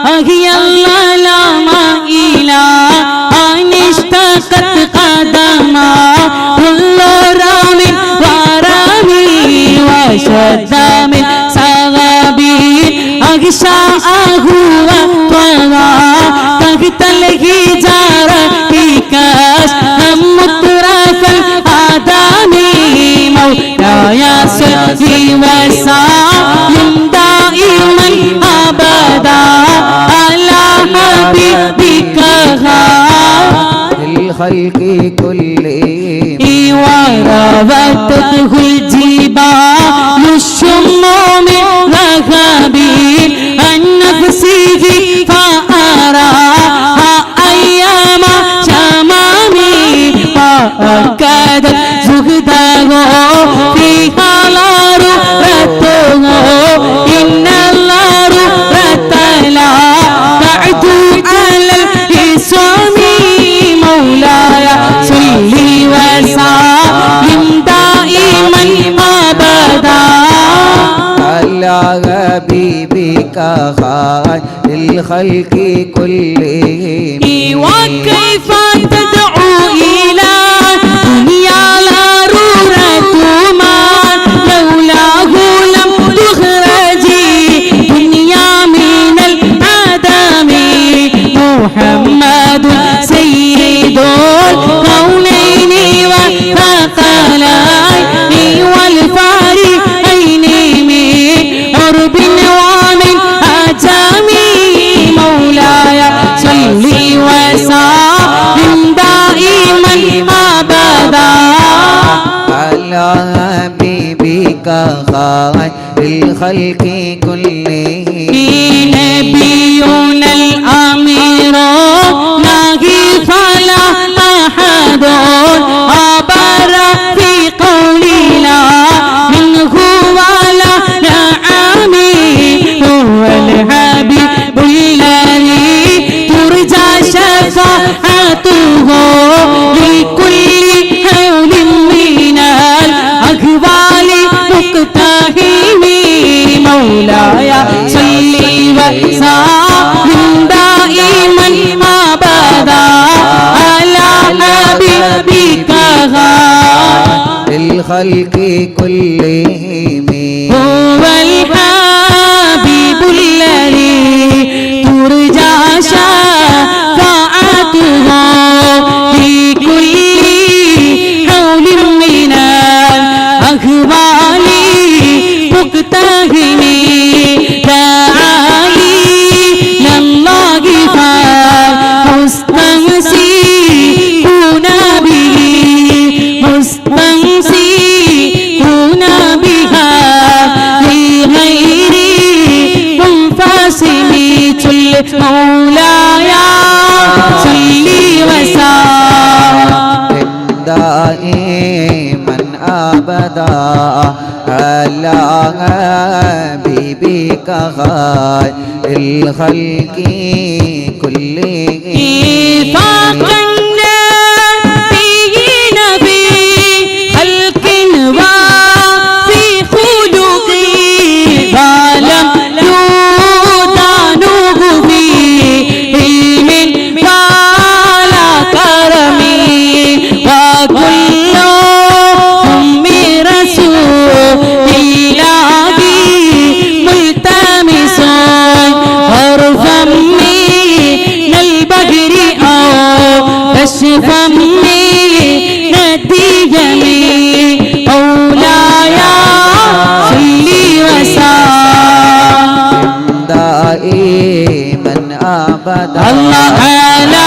أهي الظلام إلى أن اشتقت قدما كل رام ورامي وشد من صغبي أغشاءه وطغى تحت الحجارة كأسهم مترف الآدمي مولاي صل وسلم دائما أبدا على حبيبك الخلق كلهم وراودته الجبال الشم من ذهبي عن نفسه فأراها أيام شمامي وأكدت زهده فيها ضرورته إن الضرورة لا تعد على الإسلام مولاي صل وسلم دائما أبدا على حبيبك خير الخلق كلهم وكيف تدعو إلى دنيا ضرورة ما لولاه لم تخرجي دنيا من العدم محمد سيد الكونين والثقلين والفارقين من عرب ومن عجم مولاي صل وسلم دائما أبدا على حبيبك خير الخلق كلهم نبينا الأمير ناهي فلا أحد عبر في قولنا منه ولا نعمي هو الحبيب الذي ترجى شفاعته مولاي صل وسلم دائما أبدا على حبيبك الخلق كلهم هو الحبيب الذي ترجى شفاعته في كل حول من الأهوال مقتهم تعالي لله فمستمسكون به مستمسكون بها لغير منفصل مولاي صل وسلم دائما أبدا على حبيبك خير الخلق كلهم فمي نتيجمي مولاي صل وسلم دائما أبدا الله على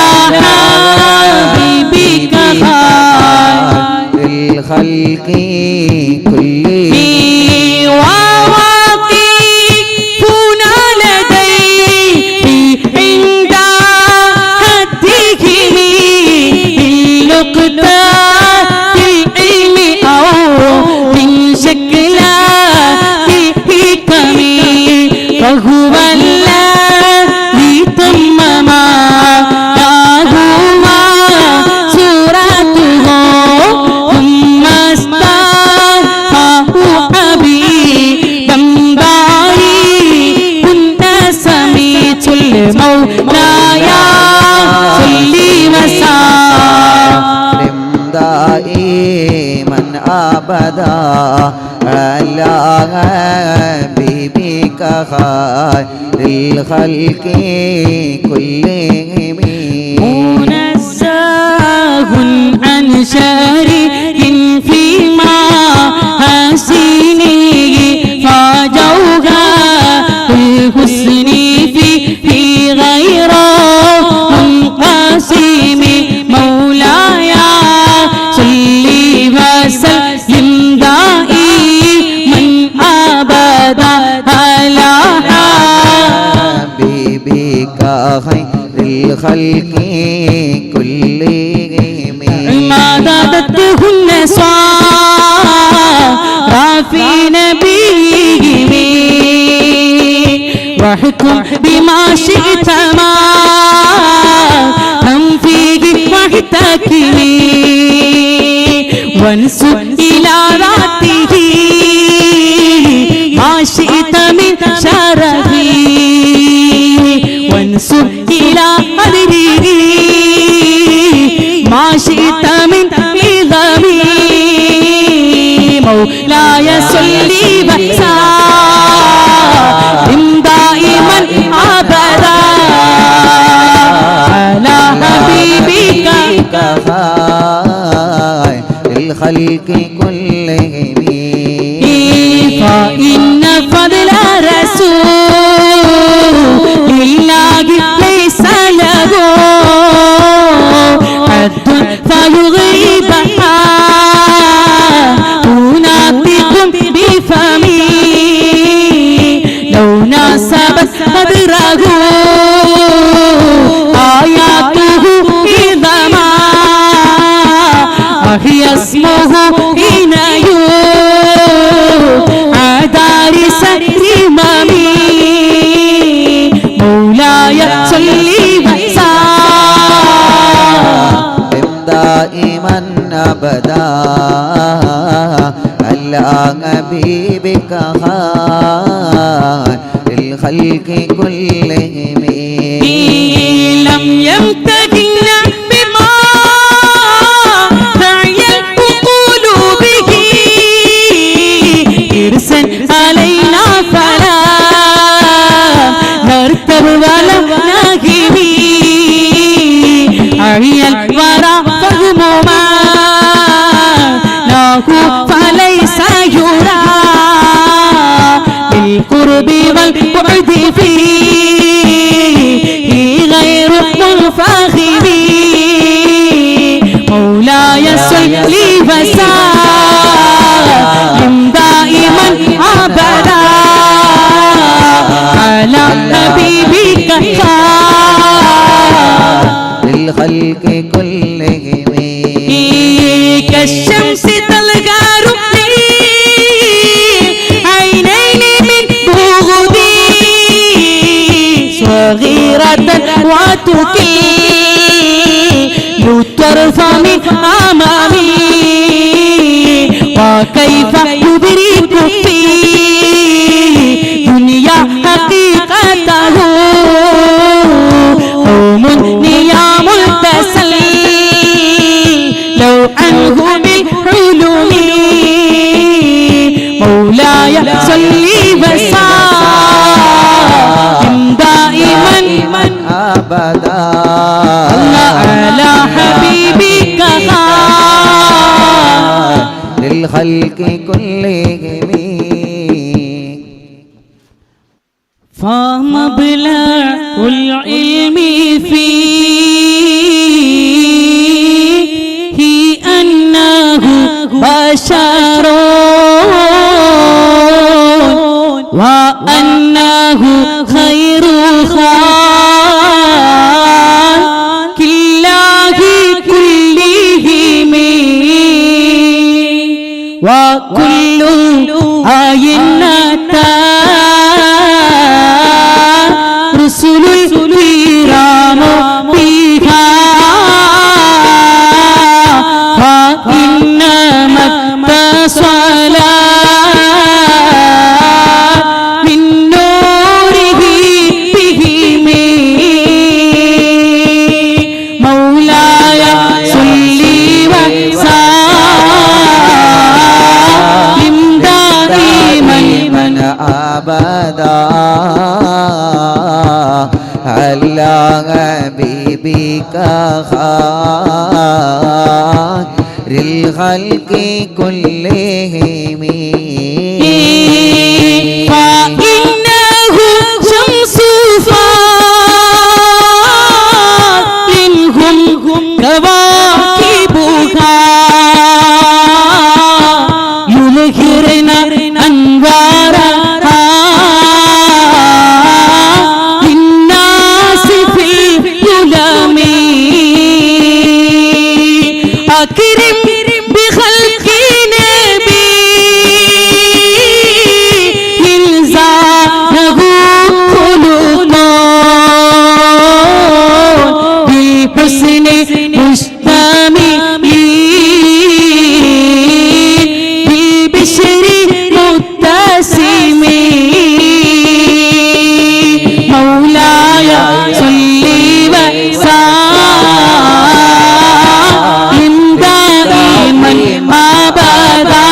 حبيبك خير الخلق كلهم وواقفون لديه عند حده بالنقطة العلم أو من شكله الحكم فهو الذي تمم لهما سورته ثم اصطفاه حبيبا بعيد سميت المولاي صل وسلم دائما أبدا على حبيبك خير الخلق كلهم منزه عن شريك فيما حسنه فجوها الحسن في غير منقسم مولاي صل وسلم دائما أبدا على حبيبك خير الخلق كلهم مددته النصارى في نبيهم واحكم بما شئت ما هم فيه واحتكم وانسب إلى ذاته ما شئت من شرفه وانسب إلى قدره ما شئت من عظمه مولاي صل وسلم دائما أبدا على حبيبك خير الخلق كلهم فإن فضل رسول الله ليس له حد فيغيبها أناطق بفمي لو ناسبت قدره آياته عظما وهي اسمه حين عدار سرمامي مولاي صل وسلم دائما أبدا على حبيبك خير للخلق كلهم لم يمتدنا بما دعي العقول به إرسا علينا فلا نرتب ولا نهوي أعي الورى فهم ما له فليس يرى بالقرب والبعد فيه غير منفخر مولاي صل وسلم دائما أبدا على حبيبك للخلق كلهم كالشمس تلقى ربي عينين من بغضي صغيرة وتكي يطرف من أمامي وكيف يدرك في دنيا حقيقته قوم نيام التسلي لو عنه بالحلم مولاي صلي وسلم دائما أبدا على حبيبك للخلق كلهم فمبلغ العلم فيه أنه بشر وأنه خير خلق الله كلهم وكل آية رسل الكرام بها فإنما اتصل من نوره بهم مولاي صل وسلم دائما أبدا على حبيبك خير الخلق كلهم فإنه شمس فاطمهم كواكبها يظهرن أنوارها للناس في الظلم أكرم بخلق نبي إلزامه خلق بحسن مشتمل بالبشر متسم مولاي صل وسلم دائما أبدا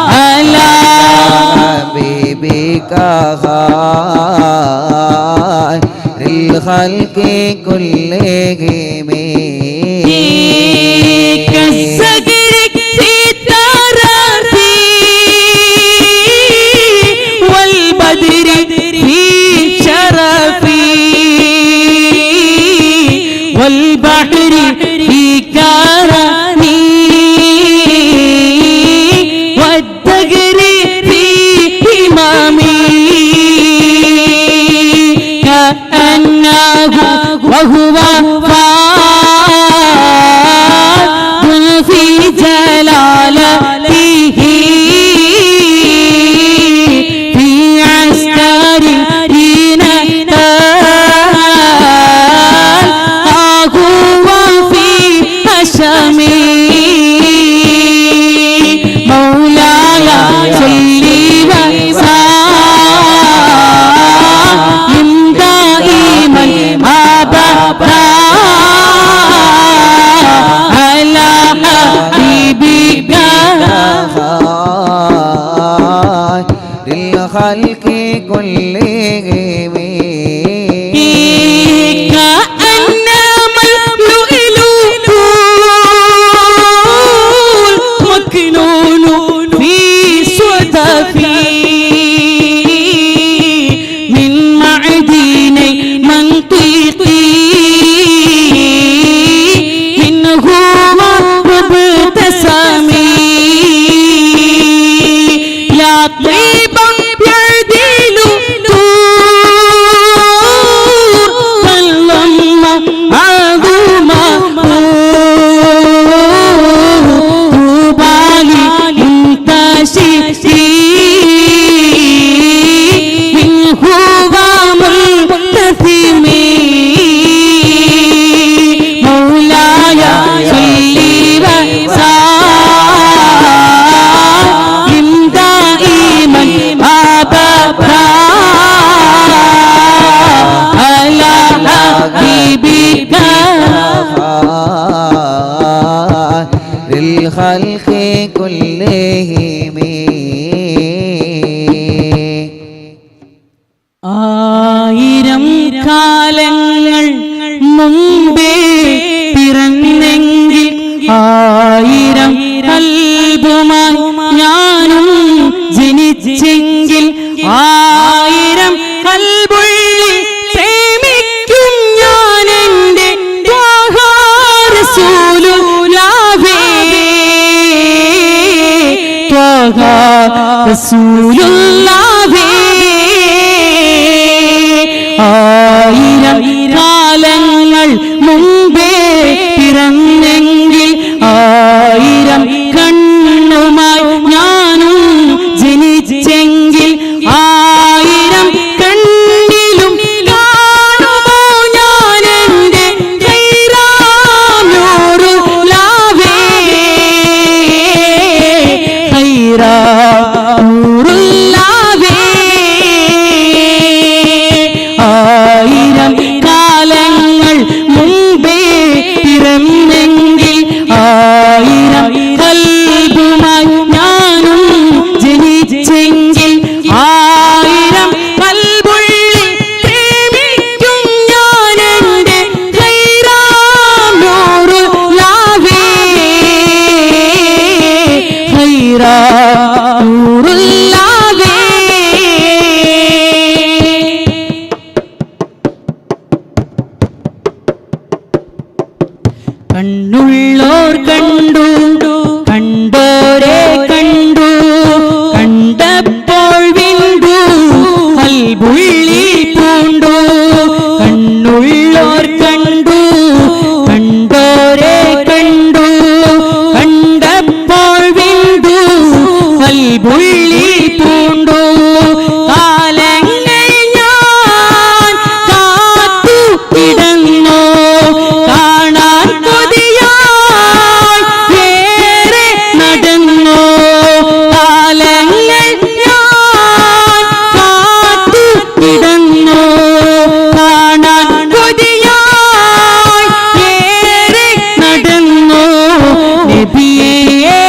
على حبيبك خير الخلق كلهم كالزجر في الترفي والبدر في شرفي والبحر في كرمي والدجر في إمامي كأنه وهو فاض في جلالته في عسكر حين هو في هشمي مولاي صل للخلق كلهم كأنما اللؤلؤ مكنون في صدفي من معدني منطقي منه مبتسمي يا طيبا يعدل طور فاللهم عظما طوبى لمنتشري منه وملتثمي مولاي صل وسلم دائما أبدا على حبيبك للخلق كلهم ആയിരം കാലങ്ങൾ മുമ്പേ പിറന്നെങ്കിൽ ആയിരം കൽബുമായി ഞാനും ജനിച്ചെങ്കിൽ ആയിരം കൽബുള്ളിൽ പ്രേമിക്കും ഞാൻ എൻ്റെ റസൂലുള്ളാഹേ റസൂലുള്ളാഹേ ആയിരം കാലങ്ങൾ മുമ്പേ പിറന്നെങ്കിൽ ആയിരം കണ്ണുമായി ഞാനും ജനിച്ചെങ്കിൽ ആയിരം കണ്ണിലും കാണുമോ ഞാൻ എൻ്റെ ഖൈറാനൂറുല്ലാഹേ ഖൈറാനൂറുല്ലാഹേ ആയിരം കാലങ്ങൾ മുമ്പേ പിറന്നെങ്കിൽ ആയിരം കൽബുമായി ഞാനും ജനിച്ചെങ്കിൽ ആയിരം കൽബുള്ളിൽ പ്രേമിക്കും ഞാൻ എൻ്റെ ഖൈറാനൂറുല്ലാഹേ ഖൈറാനൂറുല്ലാഹേ കണ്ണുള്ളോർ കണ്ടു കണ്ടോരെ കണ്ടു കണ്ടപ്പോൾ വിണ്ടു കൽബുള്ളിൽ പൂണ്ടു കണ്ണുള്ളോർ കണ്ടു കണ്ടോരെ കണ്ടു കണ്ടപ്പോൾ വിണ്ടു കൽബുള്ളിൽ പൂണ്ടു കാലങ്ങൾ ഞാൻ കാത്തു കിടന്നു കാണാൻ കൊതിയായി ഏറെ നടന്നു കാലങ്ങൾ ഞാൻ കാത്തു കിടന്നു കാണാൻ കൊതിയായി ഏറെ നടന്നു നബിയേ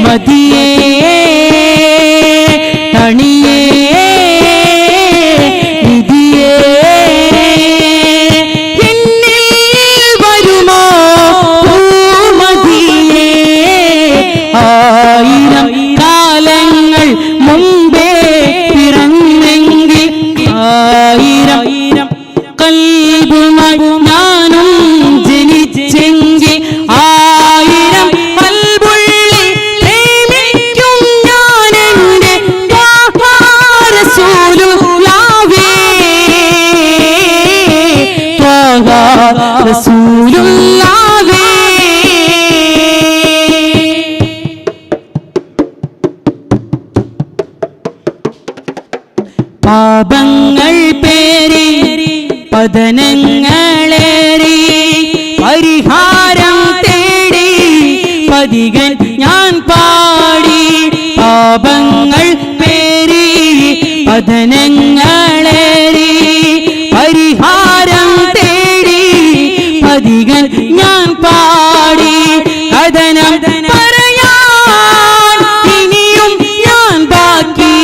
മദിയേ തണിയേ നിധിയേ എന്നിൽ വരുമോ പൂമദിയേ ആയിരം കാലങ്ങൾ മുമ്പേ പിറന്നെങ്കിൽ ആയിരം കൽബുമായി ഞാനും ജനിച്ചെങ്കിൽ ആയിരം കൽബുള്ളിൽ പ്രേമിക്കും ഞാൻ എൻ്റെ റസൂലുള്ളാഹേ റസൂലുള്ളാഹേ പാപങ്ങൾ പേരി പതനങ്ങളേറി പരിഹാരം തേടി പതികൻ ഞാൻ പാടി പാപങ്ങൾ പേരി പതനങ്ങളേറി പരിഹാരം തേടി പതികൻ ഞാൻ പാടി കഥനം പറയാൻ ഇനിയും ഞാൻ ബാക്കി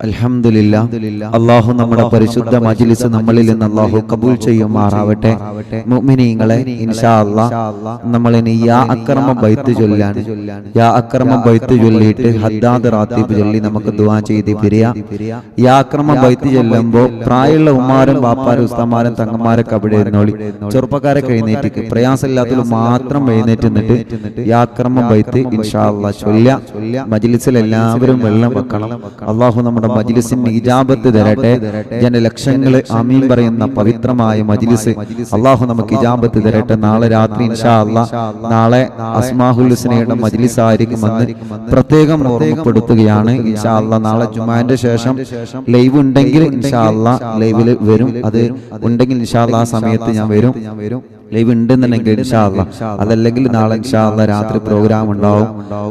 അൽഹംദുലില്ലാഹ്. അല്ലാഹു നമ്മുടെ പരിശുദ്ധ മജ്ലിസ് നമ്മളിൽ നിന്ന് അല്ലാഹു കബൂൽ ചെയ്യുമാറാവട്ടെ. മുഅ്മിനീങ്ങളെ, ഇൻഷാ അല്ലാഹ് നമ്മൾ ഇനി യാ അക്രമ ബൈത്ത് ചൊല്ലാണ്. യാ അക്രമ ബൈത്ത് ചൊല്ലിയിട്ട് ഹദ്ദാദ് റാത്തീബ് ചൊല്ലി നമുക്ക് ദുആ ചെയ്ത് പിരിയാം. യാ അക്രമ ബൈത്ത് ചൊല്ലുമ്പോൾ പ്രായമുള്ള ഉമ്മാരും ബാപ്പാരും ഉസ്താമാരും തങ്ങന്മാരൊക്കെ അവിടെ ഇരുന്നോളി. ചെറുപ്പക്കാരൊക്കെ എഴുന്നേറ്റ് പ്രയാസമില്ലാത്തവർ മാത്രം എഴുന്നേറ്റ് നിന്നിട്ട് യാ അക്രമ ബൈത്ത് ഇൻഷാ അല്ലാഹ് ചൊല്ലുക. മജ്ലിസിൽ എല്ലാവരും വെള്ളം വെക്കണം. അല്ലാഹു നമ്മുടെ മജ്ലിസിന് ഇജാബത്ത് തരട്ടെ. ജനലക്ഷങ്ങൾ ആമീൻ പറയുന്ന പവിത്രമായ മജ്ലിസ് അല്ലാഹു നമുക്ക് ഇജാബത്ത് തരട്ടെ. നാളെ രാത്രി ഇൻഷാ അല്ലാഹ് നാളെ അസ്മാഹുൽ ഹുസ്നയുടെ മജ്ലിസ് ആയിരിക്കുമെന്ന് പ്രത്യേകം ഓർമ്മപ്പെടുത്തുകയാണ്. ഇൻഷാ അല്ലാഹ് നാളെ ജുമാന്റെ ശേഷം ലൈവ് ഉണ്ടെങ്കിൽ ഇൻഷാ അല്ലാഹ് ലൈവിൽ വരും. അത് ഉണ്ടെങ്കിൽ ഇൻഷാ അല്ലാഹ് ആ സമയത്ത് ഞാൻ വരും. ലൈവ് ഉണ്ടെന്നുണ്ടെങ്കിൽ ഇൻഷാ അല്ലാഹ്, അതല്ലെങ്കിൽ നാളെ ഇൻഷാ അല്ലാഹ് രാത്രി പ്രോഗ്രാം ഉണ്ടാവും.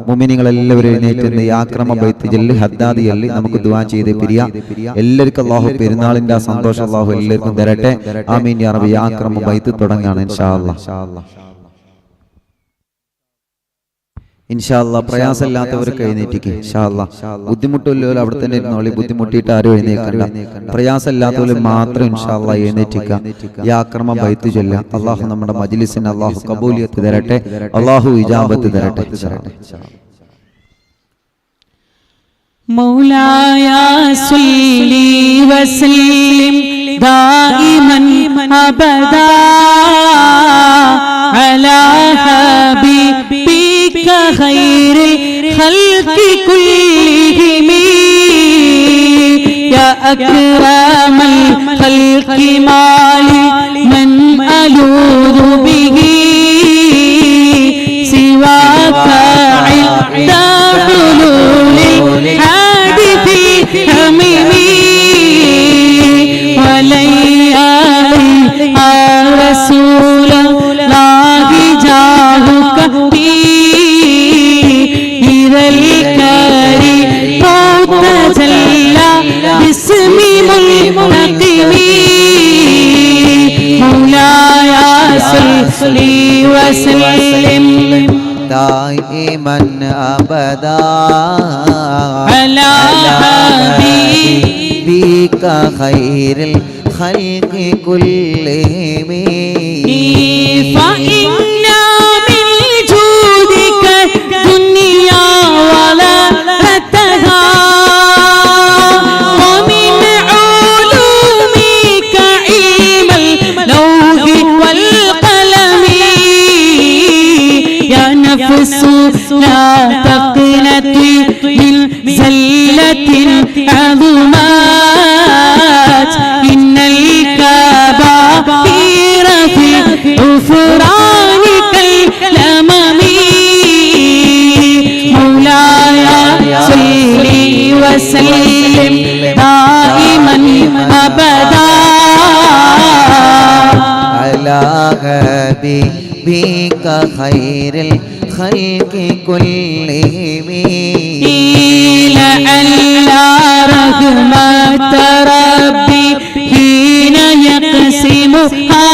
മുഅ്മിനീങ്ങൾ എല്ലാവരും എഴുന്നേറ്റ് യാ അക്രമ ബൈത്ത് ചൊല്ലി ഹദ്ദാദ് ചൊല്ലി നമുക്ക് ദുആ ചെയ്ത് പിരിയാം. എല്ലാവർക്കും അല്ലാഹു പെരുന്നാളിന്റെ ആ സന്തോഷം അല്ലാഹു എല്ലാവർക്കും തരട്ടെ. ആമീൻ യാ റബ്ബി. യാ അക്രമ ബൈത്ത് തുടങ്ങാണ് ഇൻഷാ അല്ലാഹ്. ഇൻഷാ അല്ലാഹ് പ്രയാസമില്ലാത്തവർക്ക് എഴുന്നേറ്റിക്ക്. ഇൻഷാ അല്ലാഹ് ബുദ്ധിമുട്ടില്ലല്ലോ അവിടെ തന്നെ ഇരുന്നോളി. ബുദ്ധിമുട്ടിയിട്ട് ആരും എഴുന്നേൽക്കണ്ട. പ്രയാസമില്ലാത്തവർ മാത്രം ഇൻഷാ അല്ലാഹ് എഴുന്നേറ്റിക്കുക. യാ അക്രമ ബൈത്ത് ചൊല്ലുക. അല്ലാഹു നമ്മുടെ മജ്ലിസിന് അല്ലാഹു ഖബൂലിയത്ത് തരട്ടെ. അല്ലാഹു ഇജാബത്ത് തരട്ടെ. മൗലായ സല്ലി വസല്ലിം ദായിമൻ അബദാ അലാ ഹബീബിക ഖൈറിൽ ഖൽഖി കുല്ലിഹിം യാ അക്രമൽ ഖൽഖി മാലി മൻ അലൂദു ബിഹി സിവാക ഇദാ ഹുലൂലിൽ ഹാദിഥി ഹമീമി വലയ്യാലി ആ റസൂലല്ലാഹി ജാഹുക ബി ഇദൽ കരി മുതജല്ല ബിസ്മി മുൻതഖിമി മൗലായ സല്ലി വസല്ലിം ദായിമൻ അബദാ അലാ ഹബീബിക ഖൈറിൽ ഖൽഖി കുല്ലിഹിം فإن من جودك دنيا ولذتها ومن علومك علم اللوح والقلم يا نفس لا تقنطي من زلة عظمات إن الكبائر في غفران كالأمم مولاي صل وسلم دائما أبدا على حبيبك خير الخلق كلهم لعل رحمة ربي حين يقسمها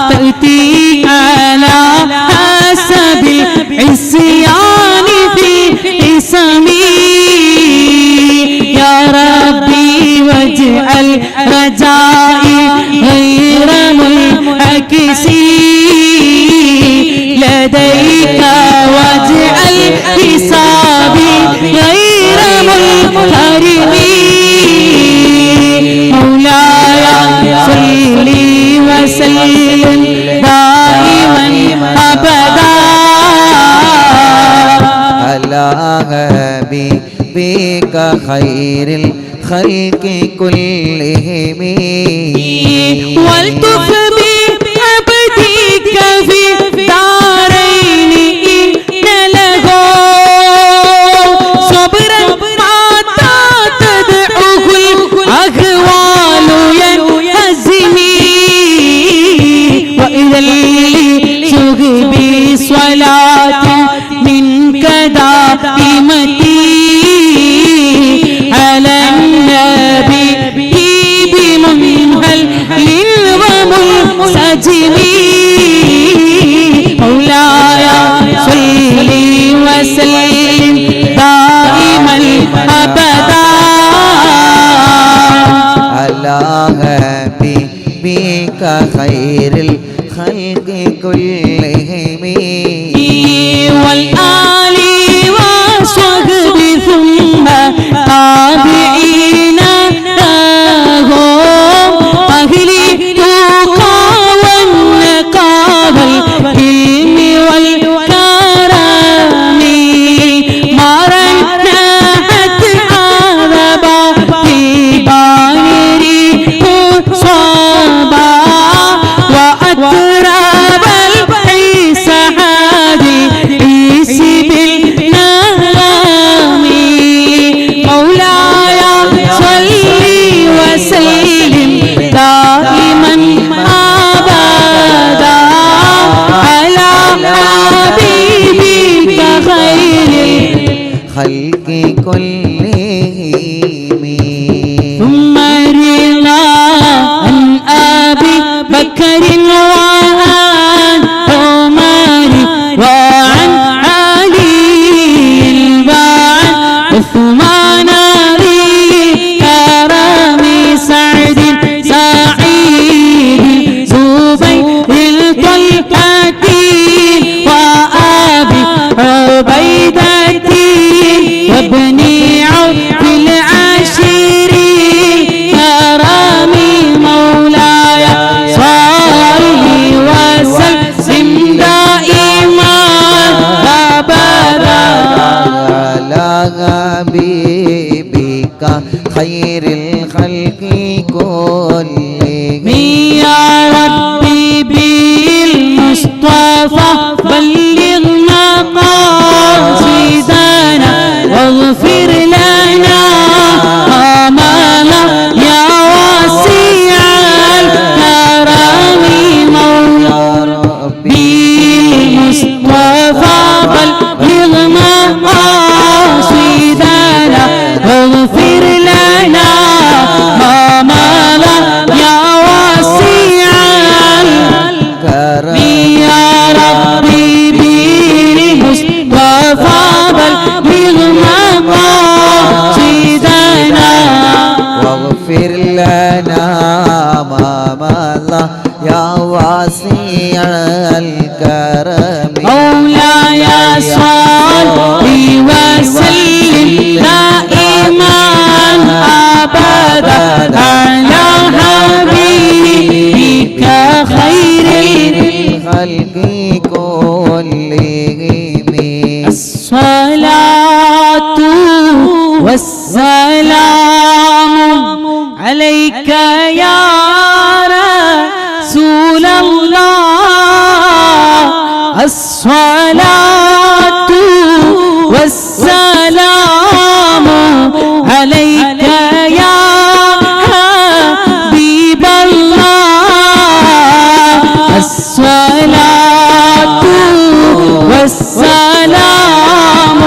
تأتي على حسب العصيان في اسمي يا ربي واجعل رجائي غير منعكس لديك واجعل حسابي غير منحرم مولاي صل وسلم دائما أبدا على حبيبك خير الخلق كلهم والطف بعبدك في دارين إن له صبرا ما تدعوه الأهوال ينهزمي وإذا لسوق بصلاة منك دائمتي على النبي بمنهل ومنصرم خير الخلق كلهم والآل والصحب ثم تابعين لهم أهل التقى والنقى والعلم والكرم مرنت عذبا في بانره صبا وأتراب الحيس هادي عيس بالنغم مولاي صل وسلم دائما أبدا على حبيبك خير الخلق كلهم ثم رضا عن أبي بكر وعن عمر وعن علي وعن عثمان ذي كرم سعد سعيد زبير الطلحة وأبي عبيدة وابن عوف العشير كرامي مولاي صل وسلم دائما أبدا على حبيبك خير الخلق كلهم يا ربي بالمصطفى بلغ مقاصدنا واغفر لنا ما يا واسع الكرم مولاي بالمصطفى بلغ مقاصدنا واغفر لنا ما يا واسع كرم يا ربي بالمصطفى بلغ مقاصدنا واغفر لنا ما مضى يا واسع الكرم مولاي صل وسلم دائما أبدا على حبيبك خير الخلق كلهم الصلاة والسلام عليك يا رسول الله الصلاة والسلام عليك يا حبيب الله الصلاة والسلام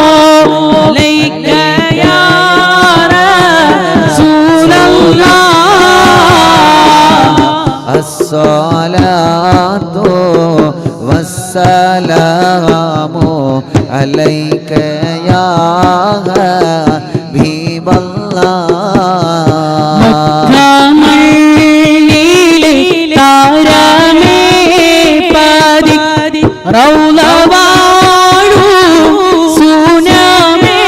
عليك يا رسول الله الصلاة والسلام عليك يا حبيب الله മക്കമണ്ണിലെ താരമേ പതി റൗള വാഴൂ സുനമേ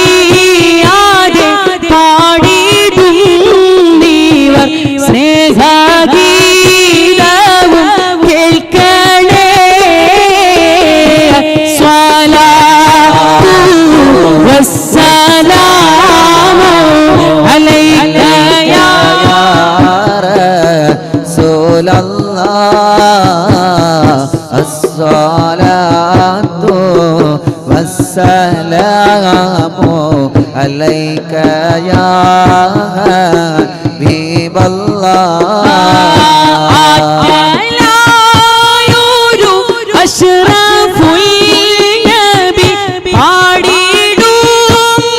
ഇഷ്കാരിയാതെ പാടിടും നീവർ സ്നേഹഗീതവും കേൾക്കണേ സ്വലാത്തു വസ്സലാമു അലൈക യാ رسول الله الصلاة والسلام عليك يا حبيب الله അഷ്റഫുൽ നബി പാടിടും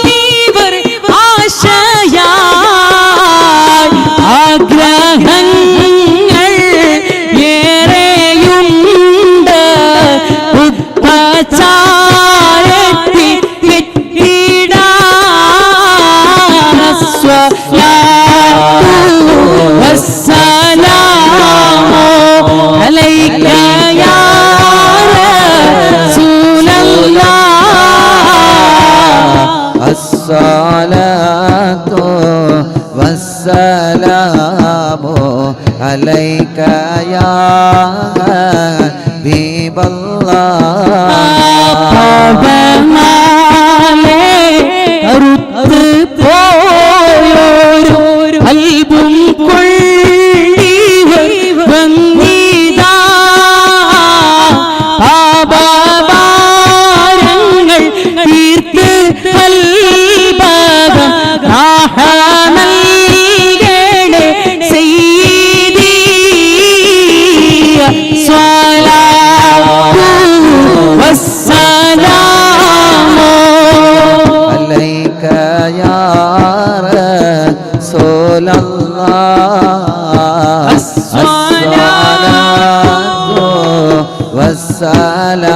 നീവർ ആശയായി ആഗ്രഹങ്ങൾ ഏറെയുണ്ട് ഉപ്പചാരത്തി കെട്ടിടാൻ സ്വലാത്തു الصلاة والسلام عليك يا حبيب الله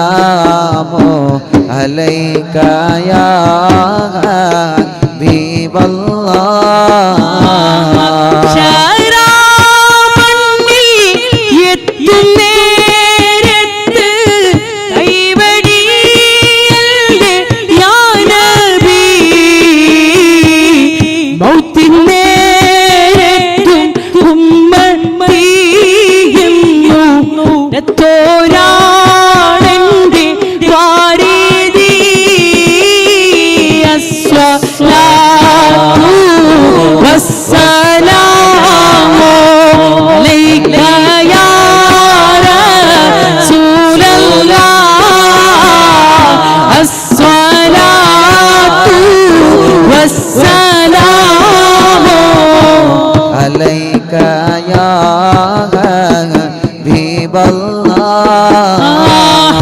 والسلام عليك يا حبيب الله عليك يا حبيب الله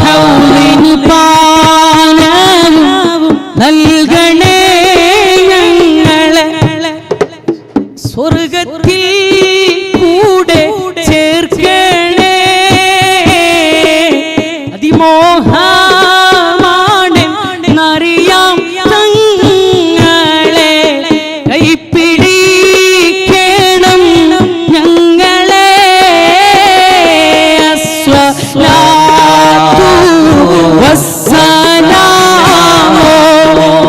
ഹൗലിന് പാനം നൽകണേ ഞങ്ങളെ സ്വർഗത്തിൽ കൂടെ ചേർക്കണേ അതിമോഹമാണ് എന്നറിയാം ഞങ്ങളെ കൈപ്പിടിക്കണം ഞങ്ങളെ അസ്സലാത്തു വസ്സലാമു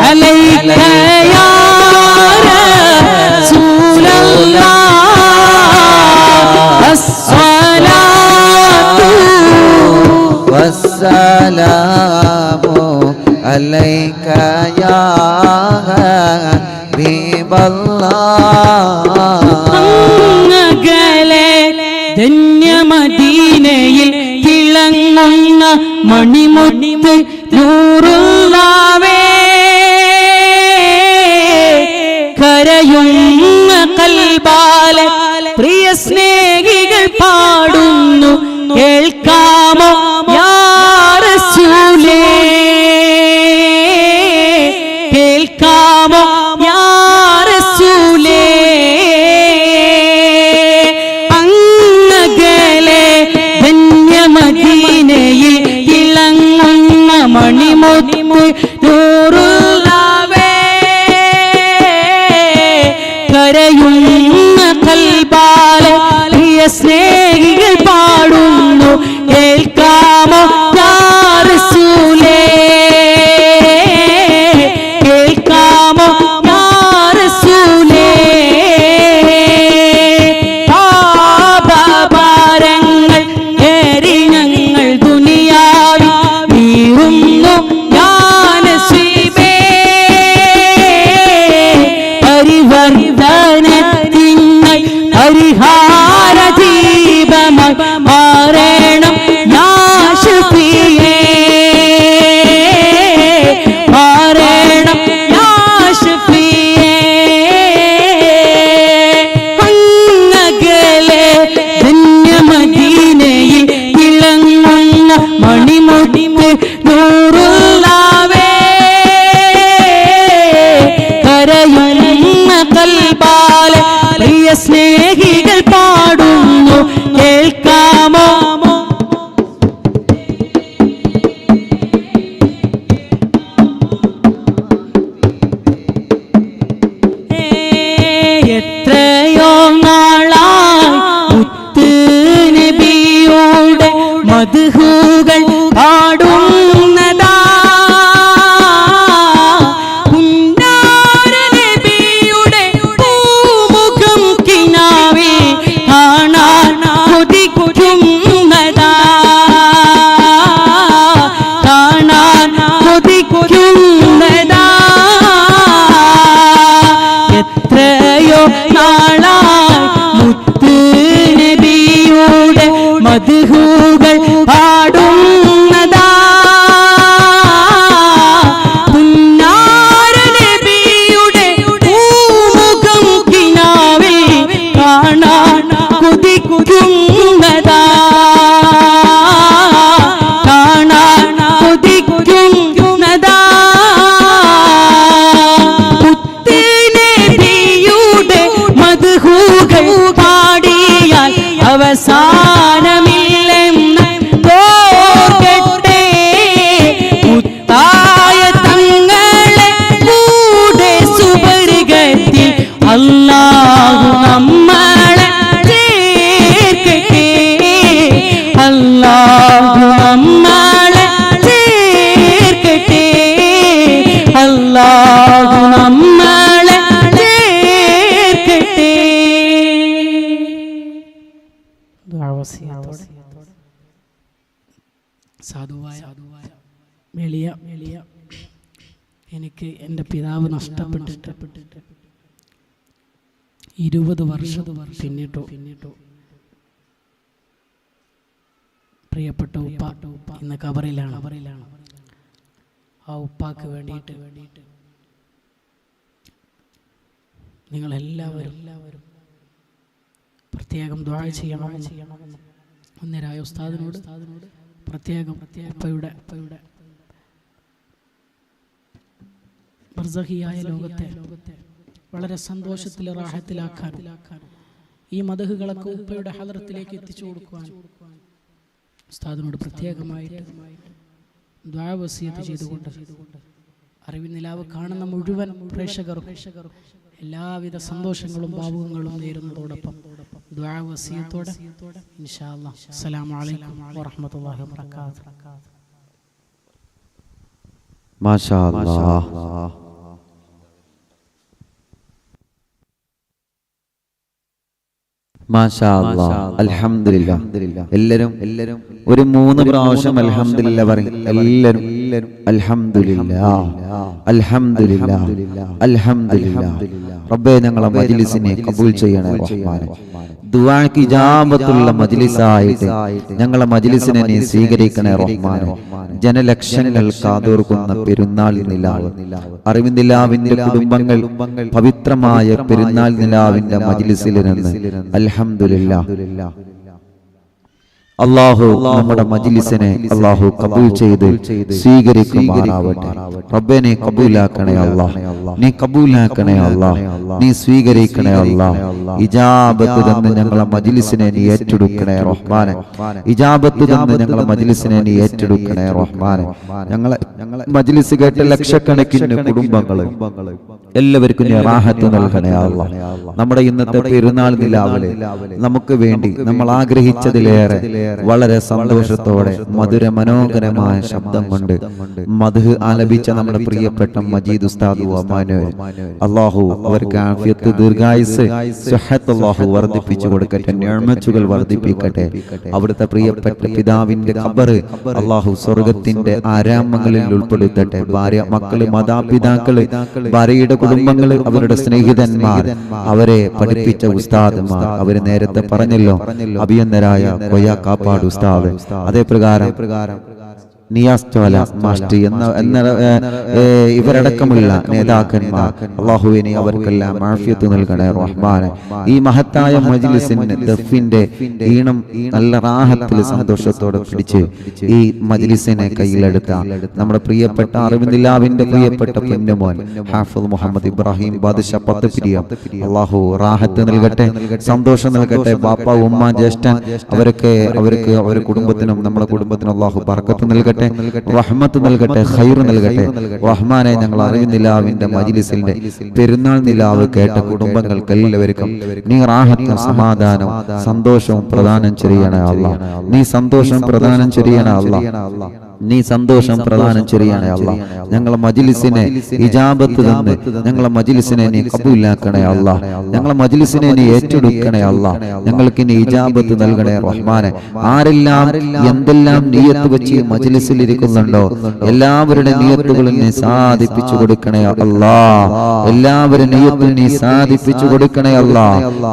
അലൈക യാ റസൂലല്ലാഹ് അസ്സലാത്തു والسلام عليك يا حبيب الله അങ്ങകലെ ധന്യമദീനയിൽ തിളങ്ങുന്ന മണിമുത്ത് നൂറുള്ളവേ കരയുന്ന കൽബാലെ പ്രിയ സ്നേഹികൾ പാടുന്നു കേൾക്കാമോ യാ റസൂലേ കേൾക്കാമോ യാ റസൂലേ അങ്ങകലെ ധന്യമദീനയിൽ തിളങ്ങുന്ന മണിമുത്ത് നൂറുള്ളവേ കരയുന്ന കൽബാലെ പ്രിയ സ്നേഹികൾ പാടുന്നു കേൾക്കാമോ യാ റസൂലേ കേൾക്കാമോ യാ റസൂലേ പാപഭാരങ്ങൾ ഏറി ഞങ്ങൾ ദുനിയാവിൽ വീഴുന്നു ഞാൻ നസീബേ പരിവർത്തനത്തിനായി പരിഹാര ദീപമായി നാളായി മുത്ത് നബിയുടെ മദ്ഹുകൾ പാടുന്നതാ പുന്നാര നബിയുടെ പൂമുഖം കിനാവിൽ കാണാൻ കൊതിക്കുന്നതാ കാണാൻ കൊതിക്കുന്നതാ മുത്ത് നബിയുടെ മദ്ഹുകൾ പാടിയാൽ അവസാനമില്ലെന്ന് ഓർക്കട്ടെ മുത്തായ തങ്ങളെ കൂടെ സുവർഗത്തിൽ അല്ലാഹു നമ്മളെ ചേർക്കട്ടെ അല്ലാഹു നമ്മളെ ചേർക്കട്ടെ അല്ലാഹു നമ്മളെ ചേർക്കട്ടെ. സാധുവായ വെളിയ എനിക്ക് എൻ്റെ പിതാവ് നഷ്ടപ്പെട്ടിട്ട് 20 വർഷം പിന്നിട്ടു. പ്രിയപ്പെട്ട ഉപ്പ ഇന്ന് കബറിലാണ്. ആ ഉപ്പാക്ക് വേണ്ടിയിട്ട് നിങ്ങളെല്ലാവരും പ്രത്യേകം ദുആ ചെയ്യണമെന്ന് ഒന്നരായ ഉസ്താദിനോട് പ്രത്യേകം ഉപ്പയുടെ ബർസഖിയായ ലോകത്തെ വളരെ സന്തോഷത്തിൽ റാഹത്തിലാക്കാൻ ഈ മദ്ഹുകളൊക്കെ ഉപ്പയുടെ ഹദറത്തിലേക്ക് എത്തിച്ചു കൊടുക്കുവാൻ ഉസ്താദിനോട് പ്രത്യേകമായിട്ട് ദുആ വസിയത്ത് ചെയ്തുകൊണ്ട് അറിവിൻ നിലാവ് കാണുന്ന മുഴുവൻ പ്രേക്ഷകർക്കും എല്ലാവിധ സന്തോഷങ്ങളും ഭാവുകങ്ങളും നേരുന്നതോടൊപ്പം ദുആ വസിയത്തോടെ ഇൻഷാ അല്ലാഹ് അസ്സലാമു അലൈക്കും വറഹ്മത്തുള്ളാഹി വബറകാതുഹു. മാഷാ അല്ലാഹ്. മാഷാ അല്ലാഹ്. അൽഹംദുലില്ലാഹ്. എല്ലാരും ഒരു 3 പ്രാവശ്യം അൽഹംദുലില്ലാഹ് പറയും. എല്ലാരും അൽഹംദുലില്ലാഹ് അൽഹംദുലില്ലാഹ് അൽഹംദുലില്ലാഹ്. റബ്ബേ ഞങ്ങളെ മജ്ലിസിനെ കബൂൽ ചെയ്യണേ റഹ്മാനേ. ദുആക്ക് ഇജാബത്തുള്ള മജ്ലിസായിട്ട് ഞങ്ങളെ മജ്ലിസിനെ നീ സ്വീകരിക്കണേ റഹ്മാനേ. ജനലക്ഷങ്ങൾ കാതോർക്കുന്ന പെരുന്നാൾ നിലാവ് അറിവിൻ നിലാവിന്റെ കുടുംബങ്ങൾ പവിത്രമായ പെരുന്നാൾ നിലാവിന്റെ മജ്ലിസിലിരുന്ന് അൽഹംദുലില്ലാഹ് അല്ലാഹു നമ്മുടെ മജ്ലിസിനെ അല്ലാഹു കബൂൽ ചെയ്ത് സ്വീകരിക്കുമാറാവട്ടെ. റബ്ബേ നീ കബൂലാക്കണേ അല്ലാഹ്, നീ കബൂലാക്കണേ അല്ലാഹ്, നീ സ്വീകരിക്കണേ അല്ലാഹ്. ഇജാബത്ത് തന്ന് ഞങ്ങളെ മജ്ലിസിനെ നീ ഏറ്റെടുക്കണേ റഹ്മാനേ. ഇജാബത്ത് തന്ന് ഞങ്ങളെ മജ്ലിസിനെ നീ ഏറ്റെടുക്കണേ റഹ്മാനേ. ഞങ്ങളെ മജ്ലിസ് കേട്ട ലക്ഷക്കണക്കിന് കുടുംബങ്ങള് എല്ലാവർക്കും നീ റാഹത്ത് നൽകണേ അല്ലാഹ്. നമ്മുടെ ഇന്നത്തെ പെരുന്നാൾ നിലാവില് നമുക്ക് വേണ്ടി നമ്മൾ ആഗ്രഹിച്ചതിലേറെ വളരെ സന്തോഷത്തോടെ മധുര മനോഹരമായ ശബ്ദം കൊണ്ട് മദ്ഹ് ആലപിച്ച നമ്മുടെ പ്രിയപ്പെട്ട മജീദ് ഉസ്താദ് വമാനുവൽ അല്ലാഹു അവർക്ക് ആഫിയത്ത് ദീർഘായുസ് സ്വഹത്ത് അല്ലാഹു വർദ്ധിപ്പിച്ചു കൊടുക്കട്ടെ, നിഅമത്തുകൾ വർദ്ധിപ്പിക്കട്ടെ. അവിടുത്തെ പ്രിയപ്പെട്ട പിതാവിന്റെ ഖബർ അല്ലാഹു സ്വർഗ്ഗത്തിന്റെ ആരാമങ്ങളിൽ ഉൾപ്പെടുത്തട്ടെ. ഭാര്യ, മക്കള്, മാതാപിതാക്കള്, ഭാര്യയുടെ കുടുംബങ്ങള്, അവരുടെ സ്നേഹിതന്മാർ, അവരെ പഠിപ്പിച്ച ഉസ്താദ്മാർ, അവര് നേരത്തെ പറഞ്ഞല്ലോ അഭിയന്തരായ കാപ്പാട് ഉസ്താദ്, അതേ പ്രകാരം നിയാസ് ചോല മാസ്റ്റർ എന്ന ഇവരടക്കമുള്ള നേതാക്കന്മാർ അല്ലാഹുവിനെ അവർക്കെല്ലാം ആഫിയത്ത് നൽകണേ റഹ്മാനെ. ഈ മഹത്തായ മജ്ലിസിന്റെ ദഫിന്റെ ഈണം നല്ല റാഹത്തിൽ സന്തോഷത്തോടെ പിടിച്ച് ഈ മജ്ലിസിനെ കയ്യിലെടുത്ത നമ്മുടെ പ്രിയപ്പെട്ട അറിവിന്ദിലാവിന്റെ പ്രിയപ്പെട്ട പൊന്നുമോൻ ഹാഫിദ് മുഹമ്മദ് ഇബ്രാഹിം ബാദുഷാ പത്തപിരിയം അല്ലാഹു റാഹത്ത് നൽകട്ടെ, സന്തോഷം നൽകട്ടെ. ബാപ്പ, ഉമ്മ, ജ്യേഷ്ഠൻ അവർക്ക് അവരുടെ കുടുംബത്തിനും നമ്മുടെ കുടുംബത്തിനും അല്ലാഹു ബർക്കത്ത് നൽകട്ടെ, റഹ്മത്ത് നൽകട്ടെ, ഖൈർ നൽകട്ടെ റഹ്മാനെ. ഞങ്ങൾ അറിവിന്ദിലാവിന്റെ മജ്ലിസിന്റെ പെരുന്നാൾ നിലാവ് കേട്ട കുടുംബങ്ങൾക്ക് എല്ലാവർക്കും നീ റാഹത്തും സമാധാനവും സന്തോഷവും പ്രദാനം ചെയ്യണേ അല്ലാഹ്. നീ സന്തോഷം പ്രദാനം ചെയ്യണേ അല്ലാഹ്. നീ സന്തോഷം പ്രദാനം ചെയ്യണേ അല്ലാ. ഞങ്ങളെ മജ്ലിസിനെ ഇജാബത്ത് തന്ന് ഞങ്ങളെ മജ്ലിസിനെ നീ കബൂലാക്കണേ അല്ലാ. ഞങ്ങളെ മജ്ലിസിനെ നീ ഏറ്റെടുക്കണേ അല്ലാ. ഞങ്ങൾക്ക് നീ ഇജാബത്ത് നൽകണേ റഹ്മാനെ. ആരെല്ലാം എന്തെല്ലാം നിയത്ത് വെച്ച് മജ്ലിസിൽ ഇരിക്കുന്നുണ്ടോ എല്ലാവരുടെ നിയത്തുകളും നീ സാധിപ്പിച്ചു കൊടുക്കണേ അല്ലാ. എല്ലാവരുടെ നിയത്തും നീ സാധിപ്പിച്ചു കൊടുക്കണേ അല്ലാ.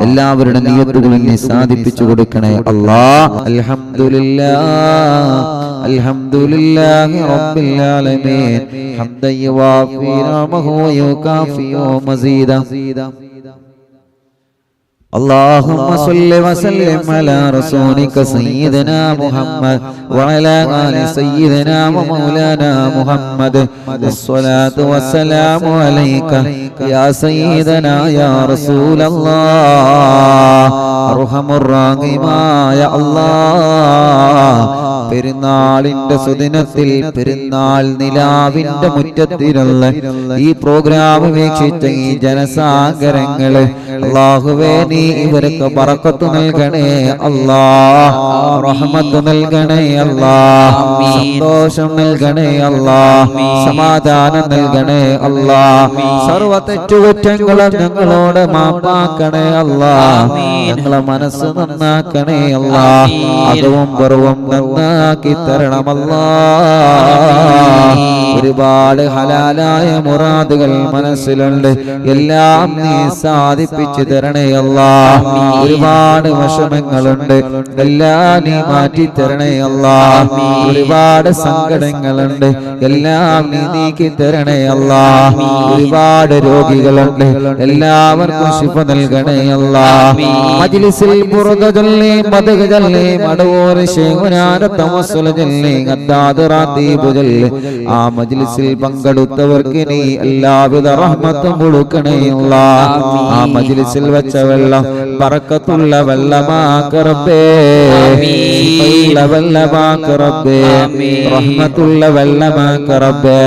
എല്ലാവരുടെ നിയത്തുകളും നീ സാധിപ്പിച്ചു കൊടുക്കണേ അല്ലാ. അൽഹംദുലില്ലാഹി റബ്ബിൽ ആലമീൻ ഹംദൻ യുവാഫി നിഅമഹു വയുകാഫി മസീദ. اللهم صل وسلم على رسولك سيدنا محمد وعلى آل سيدنا ومولانا محمد. الصلاة والسلام عليك يا سيدنا يا رسول الله أرحم الراحمين يا الله. പെരുന്നാളിന്റെ സുദിനത്തിൽ പെരുന്നാൾ നിലാവിന്റെ മുറ്റത്തിലുള്ള ഈ പ്രോഗ്രാം വീക്ഷിച്ച ഈ ജനസാഗരങ്ങള് അല്ലാഹുവേ നീ ഇവർക്ക് ബറക്കത്ത് നൽകണേ അല്ലാ. റഹ്മത്ത് നൽകണേ അല്ലാ. സന്തോഷം നൽകണേ അല്ലാ. സമാധാനം നൽകണേ അല്ലാ. സർവ്വ തെറ്റുകുറ്റങ്ങളും ഞങ്ങളോട് മാപ്പാക്കണേ അല്ലാ. ഞങ്ങളെ മനസ്സ് നന്നാക്കണേ അല്ലാ. അതവും പുറവും നന്നാക്കി തരണമല്ലാ. ഒരുപാട് ഹലാലായ മുറാദുകൾ മനസ്സിലുണ്ട്, എല്ലാം നീ സാധിപ്പിച്ചു തരണേ അല്ലാ. ഒരുപാട് വിഷമങ്ങളുണ്ട്, എല്ലാം നീ മാറ്റി തരണേ അല്ലാ. ഒരുപാട് സങ്കടങ്ങളുണ്ട്, എല്ലാം നീ നീക്കി തരണേ അല്ലാ. ഒരുപാട് രോഗികളുണ്ട്, എല്ലാവർക്കും ശിഫ നൽകണേ അല്ലാ. മജ്ലിസിൽ ബുർദ ചൊല്ലി മദ്ഹ് ചൊല്ലി മടവൂർ ശൈഖുനാന തവസ്സുൽ ചൊല്ലി അദ്ദാദ് റാത്തീബ് ചൊല്ലി ആ മജ്ലിസിൽ പങ്കെടുത്തവർക്ക് നീ എല്ലാവിധ റഹ്മത്തും കൊടുക്കണേ അല്ലാ. ആ മജ്ലിസിൽ വെച്ച വെള്ളം ബറക്കത്തുള്ള വെള്ളമാക്ക റബ്ബേ. വെള്ളമാക്ക റബ്ബേ. റഹ്മത്തുള്ള വെള്ളമാക്ക റബ്ബേ.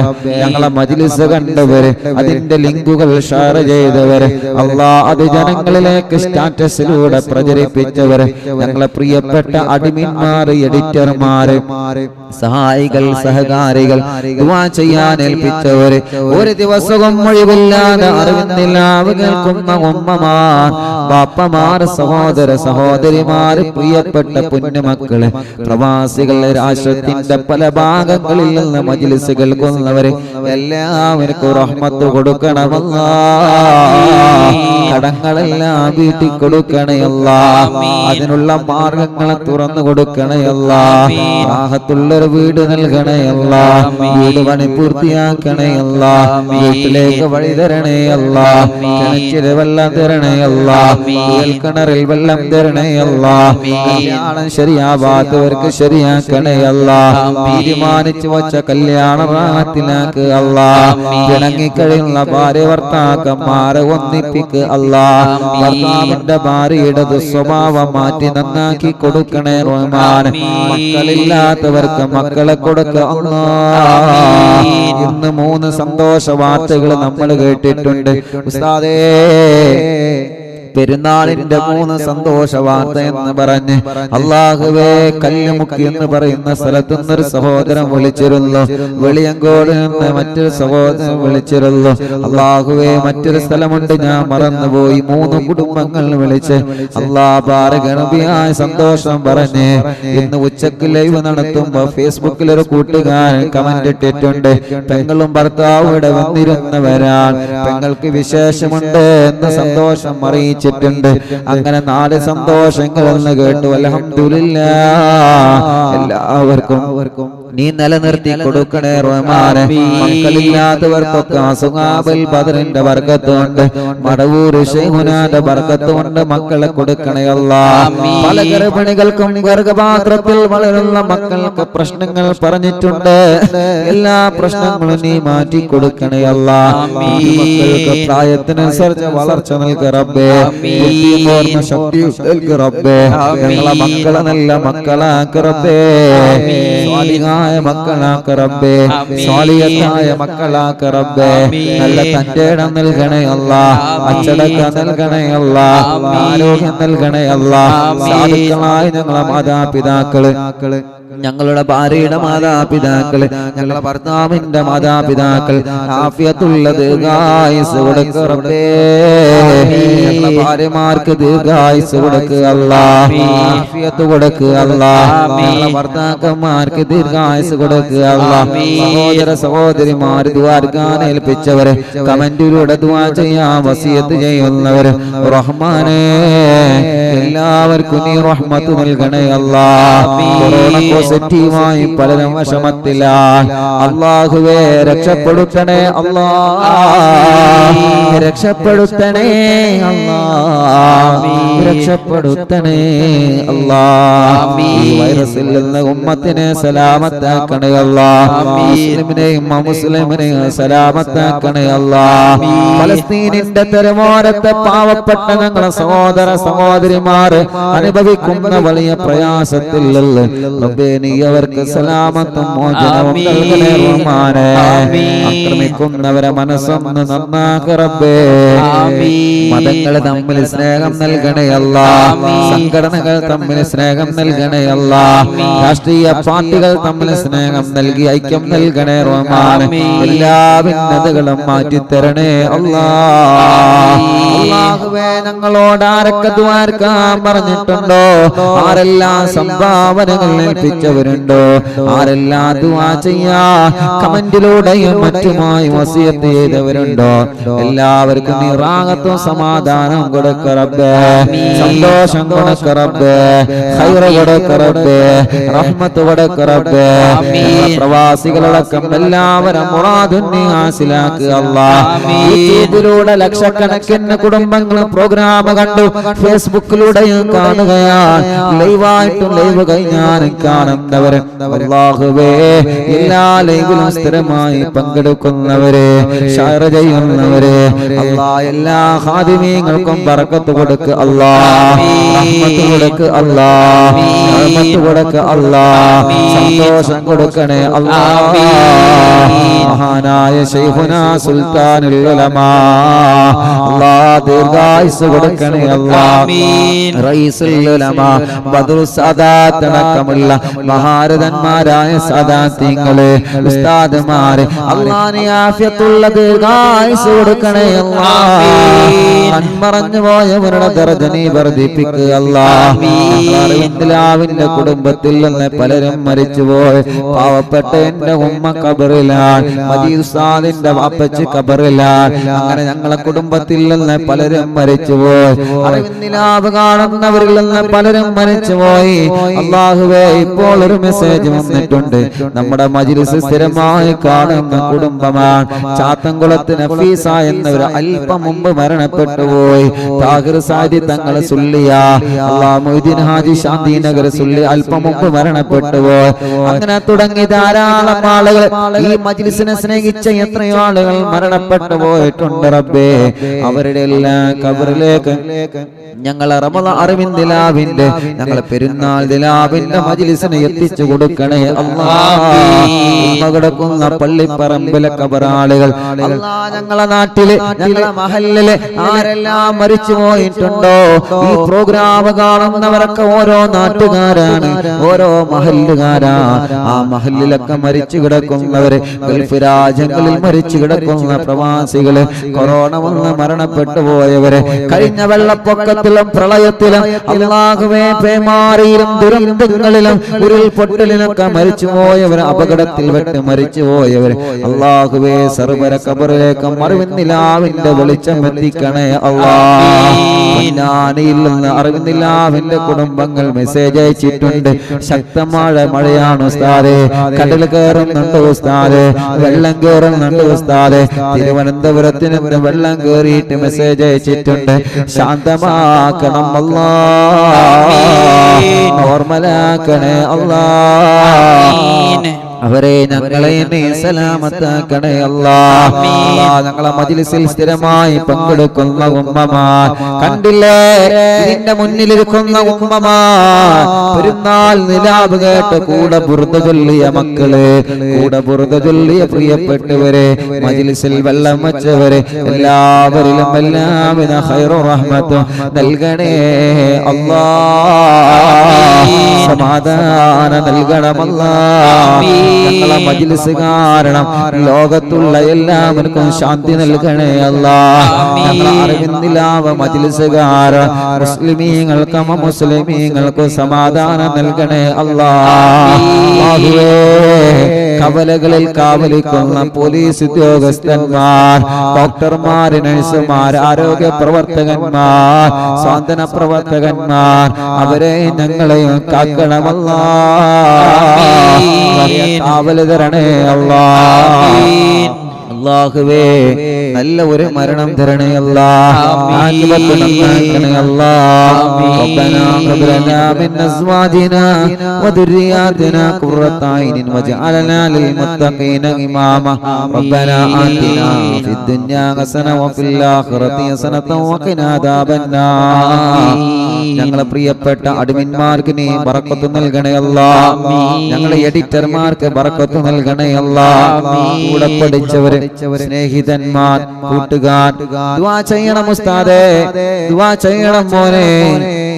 ഞങ്ങളെ മജ്ലിസ് കണ്ടവര് അതിന്റെ ലിങ്കുകൾ ഷെയർ ചെയ്തവര് അല്ലാ, അത് ജനങ്ങളിലേക്ക് സ്റ്റാറ്റസിലൂടെ പ്രചരിപ്പിച്ചവര് ഞങ്ങളെ പ്രിയപ്പെട്ട അഡ്മിന്മാർ, എഡിറ്റർമാര്, സഹായികൾ, സഹകാരികൾ, ദുആ ചെയ്യാൻ ഏൽപ്പിച്ചവര്, ഒരു ദിവസവും ഒഴിവില്ലാതെ അറിവിന്നില്ലാതെ കേൾക്കുന്ന ഉമ്മമാർ, ബാപ്പമാർ, സഹോദര സഹോദരിമാർ, പ്രിയപ്പെട്ട പൊന്നുമക്കള്, പ്രവാസികൾ, രാഷ്ട്രത്തിന്റെ പല ഭാഗങ്ങളിൽ നിന്ന് മജ്ലിസ് കേൾക്കുന്നവര് എല്ലാവർക്കും റഹ്മത്ത് കൊടുക്കണമല്ലാ. കടങ്ങളെല്ലാം വീട്ടി കൊടുക്കണയല്ലാ. അതിനുള്ള മാർഗങ്ങളെ തുറന്നു കൊടുക്കണയല്ലാ. റാഹത്തുള്ളൊരു വീട് നൽകണയല്ലാ. വീട് പണി പൂർത്തിയാക്കണയല്ലാ. വീട്ടിലേക്ക് വഴി തരണയല്ലാ. കിണറ്റില് വെള്ളം തരണയല്ലാ. കിണറിൽ വെള്ളം തരണയല്ലാ. കല്യാണം ശരിയാവാത്തവർക്ക് ശരിയാക്കണയല്ലാ. തീരുമാനിച്ചു വച്ച കല്യാണ റാഹത്തിലാക്ക് അല്ലാ. പിണങ്ങിക്കഴിയുന്ന ഭാര്യ ഭർത്താക്കന്മാരെ ഒന്നിപ്പിക്ക് അല്ലാ. ഭർത്താവിന്റെ ഭാര്യയുടെ ദുസ്വഭാവം മാറ്റി നന്നാക്കി കൊടുക്കണേ റഹ്മാൻ. മക്കളില്ലാത്തവർക്ക് മക്കളെ കൊടുക്ക അല്ലാ. ഇന്ന് 3 സന്തോഷ വാർത്തകൾ നമ്മൾ കേട്ടിട്ടുണ്ട് ഉസ്താദേ. പെരുന്നാളിന്റെ 3 സന്തോഷ വാർത്ത എന്ന് പറഞ്ഞ് അല്ലാഹുവേ, കല്ലുമുക്കി എന്ന് പറയുന്ന സ്ഥലത്തു നിന്നൊരു സഹോദരൻ വിളിച്ചിരുന്നു. വെളിയങ്കോട് നിന്ന് മറ്റൊരു സഹോദരൻ വിളിച്ചിരുന്നു. അല്ലാഹുവേ, മറ്റൊരു സ്ഥലമുണ്ട് ഞാൻ മറന്നുപോയി. 3 കുടുംബങ്ങൾ വിളിച്ച് ഗണബിയായ സന്തോഷം പറഞ്ഞ് ഇന്ന് ഉച്ചക്ക് ലൈവ് നടത്തുമ്പോ ഫേസ്ബുക്കിൽ ഒരു കൂട്ടുകാരൻ കമന്റ് ഇട്ടിട്ടുണ്ട്, പെങ്ങളും ഭർത്താവും ഇവിടെ വന്നിരുന്നവരാൻ, പെങ്ങൾക്ക് വിശേഷമുണ്ട് എന്ന് സന്തോഷം അറിയിച്ചു. അങ്ങനെ 4 സന്തോഷങ്ങൾ എന്ന് കേട്ടു. അൽഹംദുലില്ലാഹ്. എല്ലാവർക്കും നീ നിലനിർത്തി കൊടുക്കണേ റഹ്മാനെ. മക്കളില്ലാത്തവർക്കൊക്കെ അസുഹാബുൽ ബദറിന്റെ ബർക്കത്തുണ്ട്, മടവൂർ ശൈഖുനാന്റെ ബർക്കത്തുണ്ട്, മക്കളെ കൊടുക്കണേ അല്ലാഹ്. പല ഗർഭിണികൾക്കും ഗർഭപാത്രത്തിൽ വളരുന്ന മക്കൾക്ക് പ്രശ്നങ്ങൾ പറഞ്ഞിട്ടുണ്ട്. എല്ലാ പ്രശ്നങ്ങളും നീ മാറ്റി കൊടുക്കണേ അല്ലാഹ്. മക്കൾക്ക് പ്രായത്തിനനുസരിച്ച് വളർച്ച നൽക റബ്ബേ. ഓർമ്മ ശക്തി നൽക റബ്ബേ. ഞങ്ങളെ മക്കളെ നല്ല മക്കളാക്ക റബ്ബേ. സ്വാലിഹായ മക്കളാക്ക റബ്ബേ. സ്വാലിഹത്തായ മക്കളാക്ക റബ്ബേ. നല്ല തന്റെ ഇടം നൽകണേ അല്ലാഹ്. അച്ചടക്ക നൽകണേ അല്ലാഹ്. ആരോഗ്യം നൽകണേ അല്ലാഹ്. സാധുക്കളായ ഞങ്ങളെ മാതാപിതാക്കള് ഞങ്ങളുടെ ഭാര്യയുടെ മാതാപിതാക്കൾ, ഞങ്ങളുടെ ഭർത്താവിന്റെ മാതാപിതാക്കൾ ആഫിയത്തുള്ള ദീർഘായുസ് കൊടുക്കുക റബ്ബേ. ഞങ്ങളുടെ ഭാര്യമാർക്ക് ദീർഘായുസ് കൊടുക്കുക അല്ലാഹ്, ആഫിയത്ത് കൊടുക്കുക അല്ലാഹ്. ഞങ്ങളുടെ ഭർത്താക്കന്മാർക്ക് ദീർഘായുസ് കൊടുക്കുക അല്ലാഹ്. സഹോദര സഹോദരിമാർ ദുആർക്കാൻ ഏൽപ്പിച്ചവരെ, കമന്റിലൂടെ ദുആ ചെയ്യാൻ വസിയത്ത് ചെയ്യുന്നവര് റഹ്മാനേ എല്ലാവർക്കും നീ റഹ്മത്ത് നൽകണേ അല്ലാഹ്. കൊറോണ പോസിറ്റീവായി പലരും വിഷമത്തിലാണ്. അല്ലാഹുവേ രക്ഷപ്പെടുത്തണേ അല്ലാഹ്, രക്ഷപ്പെടുത്തണേ അല്ലാഹ്, രക്ഷപ്പെടുത്തണേ അല്ലാഹ്. ഈ വൈറസിൽ നിന്ന് ഉമ്മത്തിനെ സലാമത്താക്കണേ അല്ലാഹ്, മുസ്ലിമിനെയും അമുസ്ലിമിനെയും സലാമത്താക്കണേ അല്ലാഹ്. ഫലസ്തീനിന്റെ തെരുവോരത്തെ പാവപ്പെട്ട ഞങ്ങളെ സഹോദര സഹോദരിമാർ അനുഭവിക്കുന്ന വലിയ പ്രയാസത്തിൽ റബ്ബേ നീ അവർക്ക് സലാമത്തും മോചനവും നൽകണേ റഹ്മാനേ. ആക്രമിക്കുന്നവരെ മനസ്സൊന്ന് നന്നാക്ക് റബ്ബേ. മതങ്ങൾ തമ്മിൽ സ്നേഹം നൽകണേ അല്ലാഹ്, സംഘടനകൾ തമ്മിൽ സ്നേഹം നൽകണേ അല്ലാഹ്, രാഷ്ട്രീയ പാർട്ടികൾ തമ്മിൽ സ്നേഹം നൽകി ഐക്യം നൽകണേ റഹ്മാനേ. എല്ലാ ഭിന്നതകളും മാറ്റിത്തരണേ അല്ലാഹ്. അല്ലാഹുവേ ഞങ്ങളോട് ആരൊക്കെ ദുആർക്കാൻ പറഞ്ഞിട്ടുണ്ടോ, ആരെല്ലാം സംഭാവനകൾ ഏൽപ്പിച്ചവരുണ്ടോ, ആരെല്ലാം ദുആ ചെയ്യാ കമന്റിലൂടെയും മറ്റുമായി വസിയത്ത് ചെയ്തവരുണ്ടോ, എല്ലാവർക്കും നീ റാഹത്തും സമാധാനവും കൊടുക്ക റബ്ബേ, സന്തോഷം കൊടുക്ക റബ്ബേ, ഖൈർ കൊടുക്ക റബ്ബേ, റഹ്മത്ത് കൊടുക്ക റബ്ബേ. പ്രവാസികളടക്കം എല്ലാവരും മുറാദും നീ ഹാസിലാക്കുക അല്ലാഹ്. യൂട്യൂബിലൂടെ ലക്ഷക്കണക്കിന് കുടുംബങ്ങൾ പ്രോഗ്രാം കണ്ടു, ഫേസ്ബുക്കിലൂടെയും കാണുകയാണ്, ലൈവായിട്ടും ലൈവ് കഴിഞ്ഞാലും കാണുന്നവര് അല്ലാഹുവേ എല്ലാ ലൈവിലും സ്ഥിരമായി പങ്കെടുക്കുന്നവരെ, ഷെയർ ചെയ്യുന്നവരെ അല്ലാഹ് എല്ലാ ഖാദിമീങ്ങൾക്കും ബറക്കത്ത് കൊടുക്കുക അല്ലാഹ്, റഹ്മത്ത് കൊടുക്കുക അല്ലാഹ്, റഹ്മത്ത് കൊടുക്കുക അല്ലാഹ്, സന്തോഷം കൊടുക്കണേ അല്ലാഹ്. മഹാനായ ശൈഖുനാ സുൽത്താനുൽ ഉലമാ അല്ലാഹ് ദീർഘായുസ് കൊടുക്കണേ അല്ലാഹ്. റഈസുൽ ഉലമാ ബദറു സാദാത്ത് അടക്കമുള്ള മഹാരഥന്മാരായ സാദാത്യങ്ങളെ ഉസ്താദുമാരെ അല്ലാഹ് നീ ആഫിയത്തുള്ള ദീർഘായുസ് കൊടുക്കണേ അല്ലാഹ്. മൺമറഞ്ഞു പോയവരുടെ ദർജ നീ വർദ്ധിപ്പിക്കുക അല്ലാഹ്. അറിവിന്ദിലാവിന്റെ കുടുംബത്തിൽ നിന്ന് പലരും മരിച്ചുപോയി. പാവപ്പെട്ട എന്റെ ഉമ്മ ഖബറിലാണ്, മജീദ് ഉസ്താദിന്റെ വാപ്പച്ചി ഖബറിലാണ്. അങ്ങനെ ഞങ്ങളെ കുടുംബത്തിൽ നിന്ന് പലരും മരിച്ചുപോയി. അറിവിന്ദിലാവ് കാണുന്നവരിൽ നിന്ന് പലരും മരിച്ചുപോയി. അല്ലാഹുവേ ഇപ്പോൾ ഒരു മെസ്സേജ് വന്നിട്ടുണ്ട്. നമ്മുടെ മജ്ലിസ് സ്ഥിരമായി കാണുന്ന കുടുംബമാണ് ചാത്തൻകുളത്ത് നഫീസ എന്നവർ അല്പം മുമ്പ് മരണപ്പെട്ടു പോയി. താഹിർ സാദി തങ്ങൾ സുല്ലിയ, അല്ലാഹ് മൊയ്തീൻ ഹാജി ശാന്തി നഗർ സുല്ലി അല്പം മുമ്പ് മരണപ്പെട്ടു പോയി. അങ്ങനെ തുടങ്ങി ധാരാളം ആളുകൾ, ഈ മജ്ലിസിനെ സ്നേഹിച്ച എത്രയോ ആളുകൾ മരണപ്പെട്ടു പോയിട്ടുണ്ട് റബ്ബേ. അവരുടെ എല്ലാ ഖബറിലേക്ക് ഞങ്ങളെ റമളാൻ അറിവിന്ദിലാവിന്റെ ഞങ്ങളെ പെരുന്നാൾ ദിലാവിന്റെ മജ്ലിസിനെ എത്തിച്ചു കൊടുക്കണേ അല്ലാഹ്. കിടക്കുന്ന പള്ളിപ്പറമ്പിലെ ഖബറാളുകൾ അല്ലാഹ്, ഞങ്ങളെ നാട്ടില് ഞങ്ങളെ മഹല്ലില് ആരെല്ലാം മരിച്ചു പോയിട്ടുണ്ടോ, ഈ പ്രോഗ്രാം കാണുന്നവരൊക്കെ ഓരോ നാട്ടുകാരാണ്, ഓരോ മഹല്ലുകാരാ. ആ മഹല്ലിലൊക്കെ മരിച്ചു കിടക്കുന്നവര്, ഗൾഫ് രാജ്യങ്ങളിൽ മരിച്ചു കിടക്കുന്ന പ്രവാസികള്, കൊറോണ വന്ന് മരണപ്പെട്ടു പോയവര്, കഴിഞ്ഞ വെള്ളപ്പൊക്കത്തിലും പ്രളയത്തിലും അല്ലാഹുവേ പേമാരിയിലും ദുരന്തങ്ങളിലും ഉരുൾപൊട്ടലിലൊക്കെ മരിച്ചു പോയവർ, അപകടത്തിൽ വെട്ട് മരിച്ചു പോയവർ അല്ലാഹുവേ സർവ്വര ഖബറിലേക്ക് അറിവിന്ദിലാവിന്റെ വെളിച്ചം എത്തിക്കണേ അല്ലാഹ്. പൊന്നാനിയിൽ നിന്ന് അറിവിന്ദിലാവിന്റെ കുടുംബങ്ങൾ മെസ്സേജ് അയച്ചിട്ടുണ്ട്. ശക്തമായ മഴയാണ് ഉസ്താദേ, കടൽ കയറുന്നുണ്ട് ഉസ്താദേ, വെള്ളം കയറുന്നുണ്ട് ഉസ്താദേ. തിരുവനന്തപുരത്ത് നിന്ന് വെള്ളം കയറിയിട്ട് മെസ്സേജ് അയച്ചിട്ടുണ്ട്. ശാന്തമാക്കണം അല്ലാഹ്, നോർമലാക്കണേ അല്ലാഹ്. അവരെ ഞങ്ങളെ നീ സലാമത്താക്കണേ അല്ലാഹ്. ഞങ്ങളെ മജ്ലിസിൽ സ്ഥിരമായി പങ്കെടുക്കുന്ന ഉമ്മമാർ കണ്ടില്ലേ, ഇതിന്റെ മുന്നിലിരിക്കുന്ന ഉമ്മമാർ പെരുന്നാൾ നിലാവ് കേട്ട് കൂടെ ബുർദ ചൊല്ലിയ മക്കള്, കൂടെ ബുർദ ചൊല്ലിയ പ്രിയപ്പെട്ടവരെ, മജ്ലിസിൽ വെള്ളം വെച്ചവരെ, എല്ലാവരിലും എല്ലാവിധ ഖൈറു റഹ്മത്തും നൽകണേ അല്ലാഹ്. സമാധാനം നൽകണമല്ലാഹ്. ഞങ്ങളെ മജ്ലിസ് കാരണം ലോകത്തുള്ള എല്ലാവർക്കും ശാന്തി നൽകണേ അല്ലാഹ്. ഞങ്ങളെ അറിവിന്ദിലാവ മജ്ലിസുകാർ മുസ്ലിമീങ്ങൾക്കും മുസ്ലിമീങ്ങൾക്കും സമാധാനം നൽകണേ അല്ലാഹ്. കവലകളിൽ കാവലിക്കുന്ന പോലീസ് ഉദ്യോഗസ്ഥന്മാർ, ഡോക്ടർമാർ, നഴ്സുമാർ, ആരോഗ്യ പ്രവർത്തകന്മാർ, സ്വാതന്ത്ര്യ പ്രവർത്തകന്മാർ, അവരെ ഞങ്ങളെയും കാക്കണമല്ലാഹ്. കാവല് തരണേ അല്ലാഹ്. അല്ലാഹുവേ നല്ല ഒരു മരണം തരണേ അല്ലാഹ്. ആഖിബത്ത് നന്നാക്കണേ അല്ലാഹ്. റബ്ബനാ ഹബ് ലനാ മിൻ അസ്വാജിനാ വദുരിയാതിനാ ഖുർറത അയ്നിൻ വജഅൽനാ ലിൽ മുത്തഖീന ഇമാമ. റബ്ബനാ ആതിനാ ഫിദ് ദുനിയാ ഹസന വഫിൽ ആഖിറതി ഹസനത വഖിനാ അദാബന്നാർ. ഞങ്ങളെ പ്രിയപ്പെട്ട അഡ്മിന്മാർക്ക് നീ ബറക്കത്ത് നൽകണേ അല്ലാഹ്. ഞങ്ങളെ എഡിറ്റർമാർക്ക് ബറക്കത്ത് നൽകണേ അല്ലാഹ്. കൂടെ പഠിച്ചവരെ, സ്നേഹിതന്മാർ, കൂട്ടുകാർ, ദുആ ചെയ്യണം ഉസ്താദേ, ദുആ ചെയ്യണം മോനെ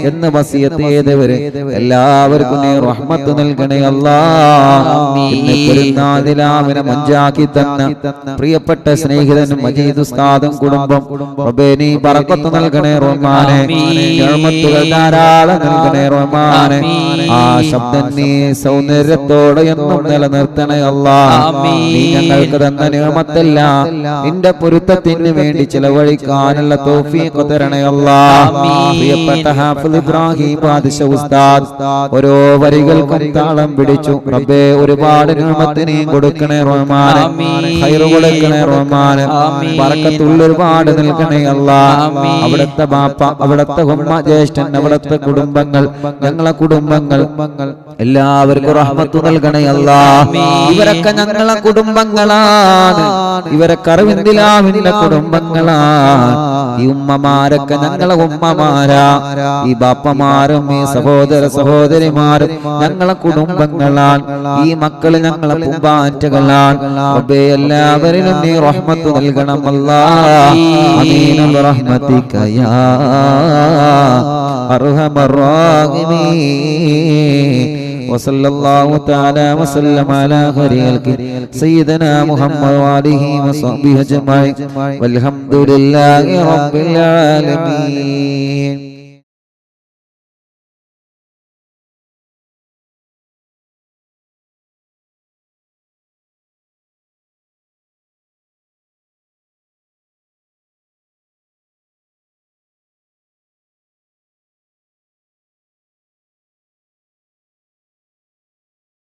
എന്ന് വസിയത്ത് ചെയ്തവരെ എല്ലാവർക്കും നീ റഹ്മത്ത് നൽകണേ അല്ലാഹ്. ഇന്ന് പെരുന്നാളിലാവിനെ മഞ്ചാക്കി തന്ന പ്രിയപ്പെട്ട സ്നേഹിതനും മജീദ് ഉസ്താദും കുടുംബം റബ്ബേ നീ ബറക്കത്ത് നൽകണേ റഹ്മാനേ. നിഅമത്തുകൾ ധാരാളം നൽകണേ റഹ്മാനേ. ആ ശബ്ദം നീ സൗന്ദര്യത്തോടെ എന്നും നിലനിർത്തണേ അല്ലാഹ്. നീ ഞങ്ങൾക്ക് തന്ന നിഅമത്തല്ല നിന്റെ പൊരുത്തത്തിന് വേണ്ടി ചിലവഴിക്കാനുള്ള തൗഫീഖ് തരണേ അല്ലാഹ്. പ്രിയപ്പെട്ട ഹാഫിദ് ഇബ്രാഹിം ബാദിഷ ഉസ്താദ് ഓരോ വരികൾക്കും താളം പിടിച്ചു റബ്ബേ ഒരുപാട് നിഅമത്തിനെ കൊടുക്കണേ റഹ്മാനേ. ഖൈറ് കൊടുക്കണേ റഹ്മാനേ. ബറക്കത്തുള്ള ഒരുപാട് നൽകണേ അല്ലാഹ്. അവിടുത്തെ ബാപ്പ, അവിടുത്തെ ഉമ്മ, ജ്യേഷ്ഠൻ, അവിടുത്തെ കുടുംബങ്ങൾ, ഞങ്ങളെ കുടുംബങ്ങൾ എല്ലാവർക്കും റഹ്മത്ത് നൽകണേ അല്ലാഹ്. ഇവരൊക്കെ ഞങ്ങളെ കുടുംബങ്ങളാണ്, ഇവരൊക്കെ അറിവിന്ദിലാവിന്റെ കുടുംബങ്ങളാണ്. ഈ ഉമ്മമാരൊക്കെ ഞങ്ങളെ ഉമ്മമാരാ, ഈ ബാപ്പമാരും ഈ സഹോദര സഹോദരിമാരും ഞങ്ങളെ കുടുംബങ്ങളാണ്. ഈ മക്കള് ഞങ്ങളെ പൂമ്പാറ്റകളാണ്. റബ്ബേ എല്ലാവരിലും നീ റഹ്മത്ത് നൽകണം അല്ലാഹ്. ആമീൻ ബിറഹ്മതിക യാ അർഹമർ റഹീമീൻ. وصلى الله تعالى وسلم على خير خلقه سيدنا محمد وآله وصحبه أجمعين والحمد لله رب العالمين.